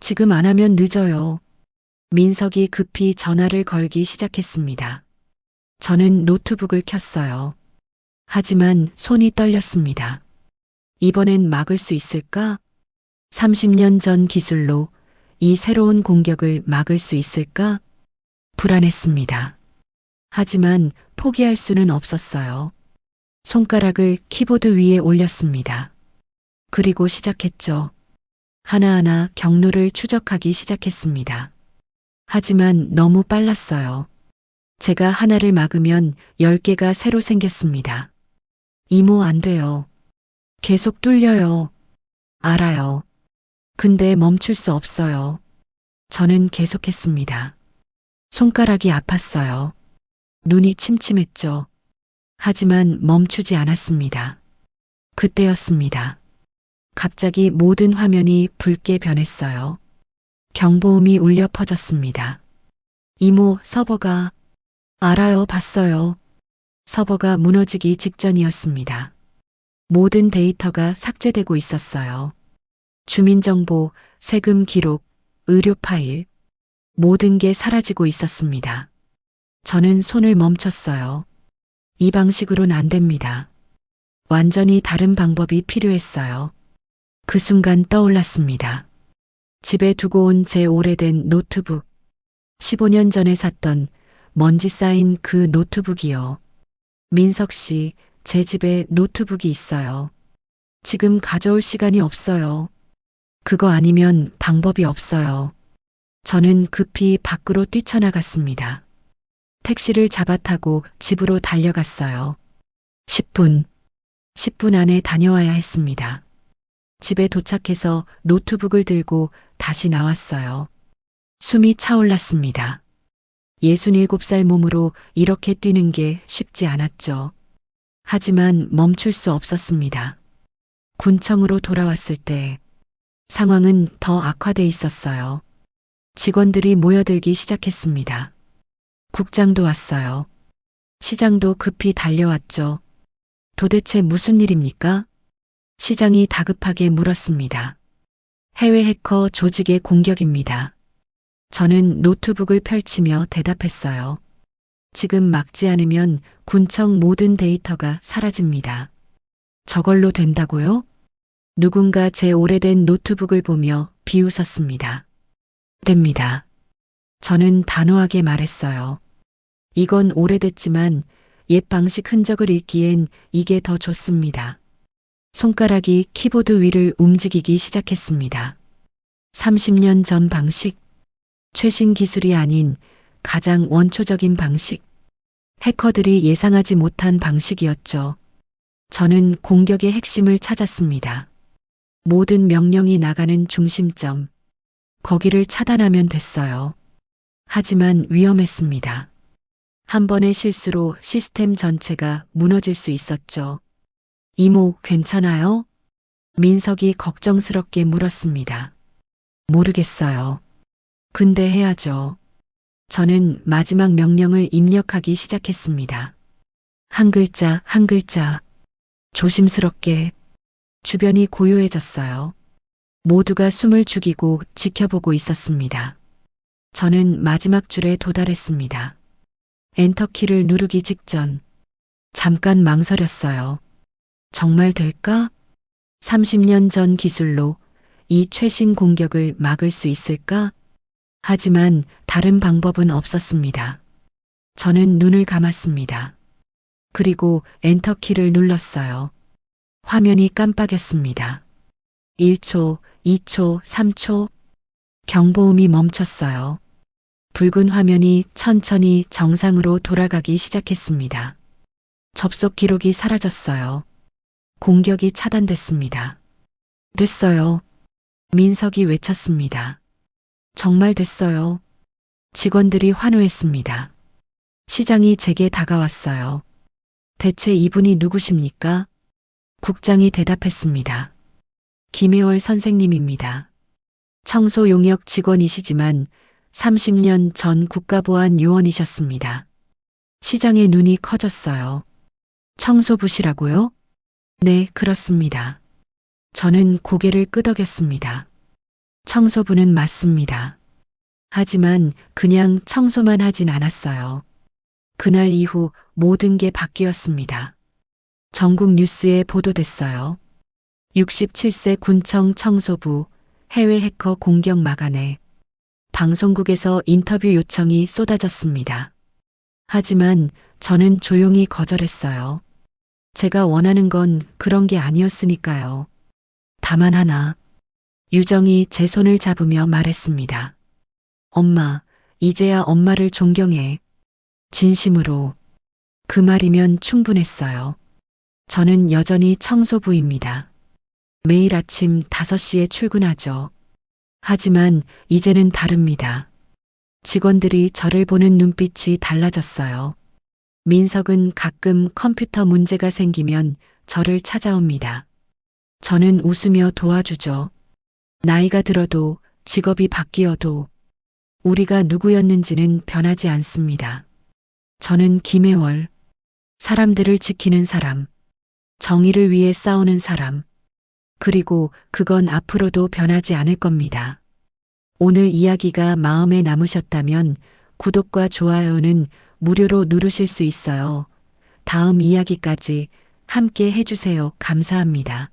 지금 안 하면 늦어요. 민석이 급히 전화를 걸기 시작했습니다. 저는 노트북을 켰어요. 하지만 손이 떨렸습니다. 이번엔 막을 수 있을까? 30년 전 기술로 이 새로운 공격을 막을 수 있을까? 불안했습니다. 하지만 포기할 수는 없었어요. 손가락을 키보드 위에 올렸습니다. 그리고 시작했죠. 하나하나 경로를 추적하기 시작했습니다. 하지만 너무 빨랐어요. 제가 하나를 막으면 10개가 새로 생겼습니다. 이모 안 돼요. 계속 뚫려요. 알아요. 근데 멈출 수 없어요. 저는 계속했습니다. 손가락이 아팠어요. 눈이 침침했죠. 하지만 멈추지 않았습니다. 그때였습니다. 갑자기 모든 화면이 붉게 변했어요. 경보음이 울려 퍼졌습니다. 이모, 서버가. 알아요, 봤어요. 서버가 무너지기 직전이었습니다. 모든 데이터가 삭제되고 있었어요. 주민정보, 세금 기록, 의료 파일, 모든 게 사라지고 있었습니다. 저는 손을 멈췄어요. 이 방식으로는 안 됩니다. 완전히 다른 방법이 필요했어요. 그 순간 떠올랐습니다. 집에 두고 온 제 오래된 노트북. 15년 전에 샀던 먼지 쌓인 그 노트북이요. 민석 씨, 제 집에 노트북이 있어요. 지금 가져올 시간이 없어요. 그거 아니면 방법이 없어요. 저는 급히 밖으로 뛰쳐나갔습니다. 택시를 잡아 타고 집으로 달려갔어요. 10분 안에 다녀와야 했습니다. 집에 도착해서 노트북을 들고 다시 나왔어요. 숨이 차올랐습니다. 67살 몸으로 이렇게 뛰는 게 쉽지 않았죠. 하지만 멈출 수 없었습니다. 군청으로 돌아왔을 때 상황은 더 악화돼 있었어요. 직원들이 모여들기 시작했습니다. 국장도 왔어요. 시장도 급히 달려왔죠. 도대체 무슨 일입니까? 시장이 다급하게 물었습니다. 해외 해커 조직의 공격입니다. 저는 노트북을 펼치며 대답했어요. 지금 막지 않으면 군청 모든 데이터가 사라집니다. 저걸로 된다고요? 누군가 제 오래된 노트북을 보며 비웃었습니다. 됩니다. 저는 단호하게 말했어요. 이건 오래됐지만 옛 방식 흔적을 읽기엔 이게 더 좋습니다. 손가락이 키보드 위를 움직이기 시작했습니다. 30년 전 방식, 최신 기술이 아닌 가장 원초적인 방식, 해커들이 예상하지 못한 방식이었죠. 저는 공격의 핵심을 찾았습니다. 모든 명령이 나가는 중심점, 거기를 차단하면 됐어요. 하지만 위험했습니다. 한 번의 실수로 시스템 전체가 무너질 수 있었죠. 이모, 괜찮아요? 민석이 걱정스럽게 물었습니다. 모르겠어요. 근데 해야죠. 저는 마지막 명령을 입력하기 시작했습니다. 한 글자, 한 글자. 조심스럽게. 주변이 고요해졌어요. 모두가 숨을 죽이고 지켜보고 있었습니다. 저는 마지막 줄에 도달했습니다. 엔터키를 누르기 직전. 잠깐 망설였어요. 정말 될까? 30년 전 기술로 이 최신 공격을 막을 수 있을까? 하지만 다른 방법은 없었습니다. 저는 눈을 감았습니다. 그리고 엔터키를 눌렀어요. 화면이 깜빡였습니다. 1초, 2초, 3초. 경보음이 멈췄어요. 붉은 화면이 천천히 정상으로 돌아가기 시작했습니다. 접속 기록이 사라졌어요. 공격이 차단됐습니다. 됐어요. 민석이 외쳤습니다. 정말 됐어요. 직원들이 환호했습니다. 시장이 제게 다가왔어요. 대체 이분이 누구십니까? 국장이 대답했습니다. 김혜월 선생님입니다. 청소 용역 직원이시지만 30년 전 국가보안 요원이셨습니다. 시장의 눈이 커졌어요. 청소부시라고요? 네, 그렇습니다. 저는 고개를 끄덕였습니다. 청소부는 맞습니다. 하지만 그냥 청소만 하진 않았어요. 그날 이후 모든 게 바뀌었습니다. 전국 뉴스에 보도됐어요. 67세 군청 청소부 해외 해커 공격 막아내. 방송국에서 인터뷰 요청이 쏟아졌습니다. 하지만 저는 조용히 거절했어요. 제가 원하는 건 그런 게 아니었으니까요. 다만 하나, 유정이 제 손을 잡으며 말했습니다. 엄마, 이제야 엄마를 존경해. 진심으로. 그 말이면 충분했어요. 저는 여전히 청소부입니다. 매일 아침 5시에 출근하죠. 하지만 이제는 다릅니다. 직원들이 저를 보는 눈빛이 달라졌어요. 민석은 가끔 컴퓨터 문제가 생기면 저를 찾아옵니다. 저는 웃으며 도와주죠. 나이가 들어도 직업이 바뀌어도 우리가 누구였는지는 변하지 않습니다. 저는 김혜월, 사람들을 지키는 사람, 정의를 위해 싸우는 사람, 그리고 그건 앞으로도 변하지 않을 겁니다. 오늘 이야기가 마음에 남으셨다면 구독과 좋아요는 무료로 누르실 수 있어요. 다음 이야기까지 함께 해주세요. 감사합니다.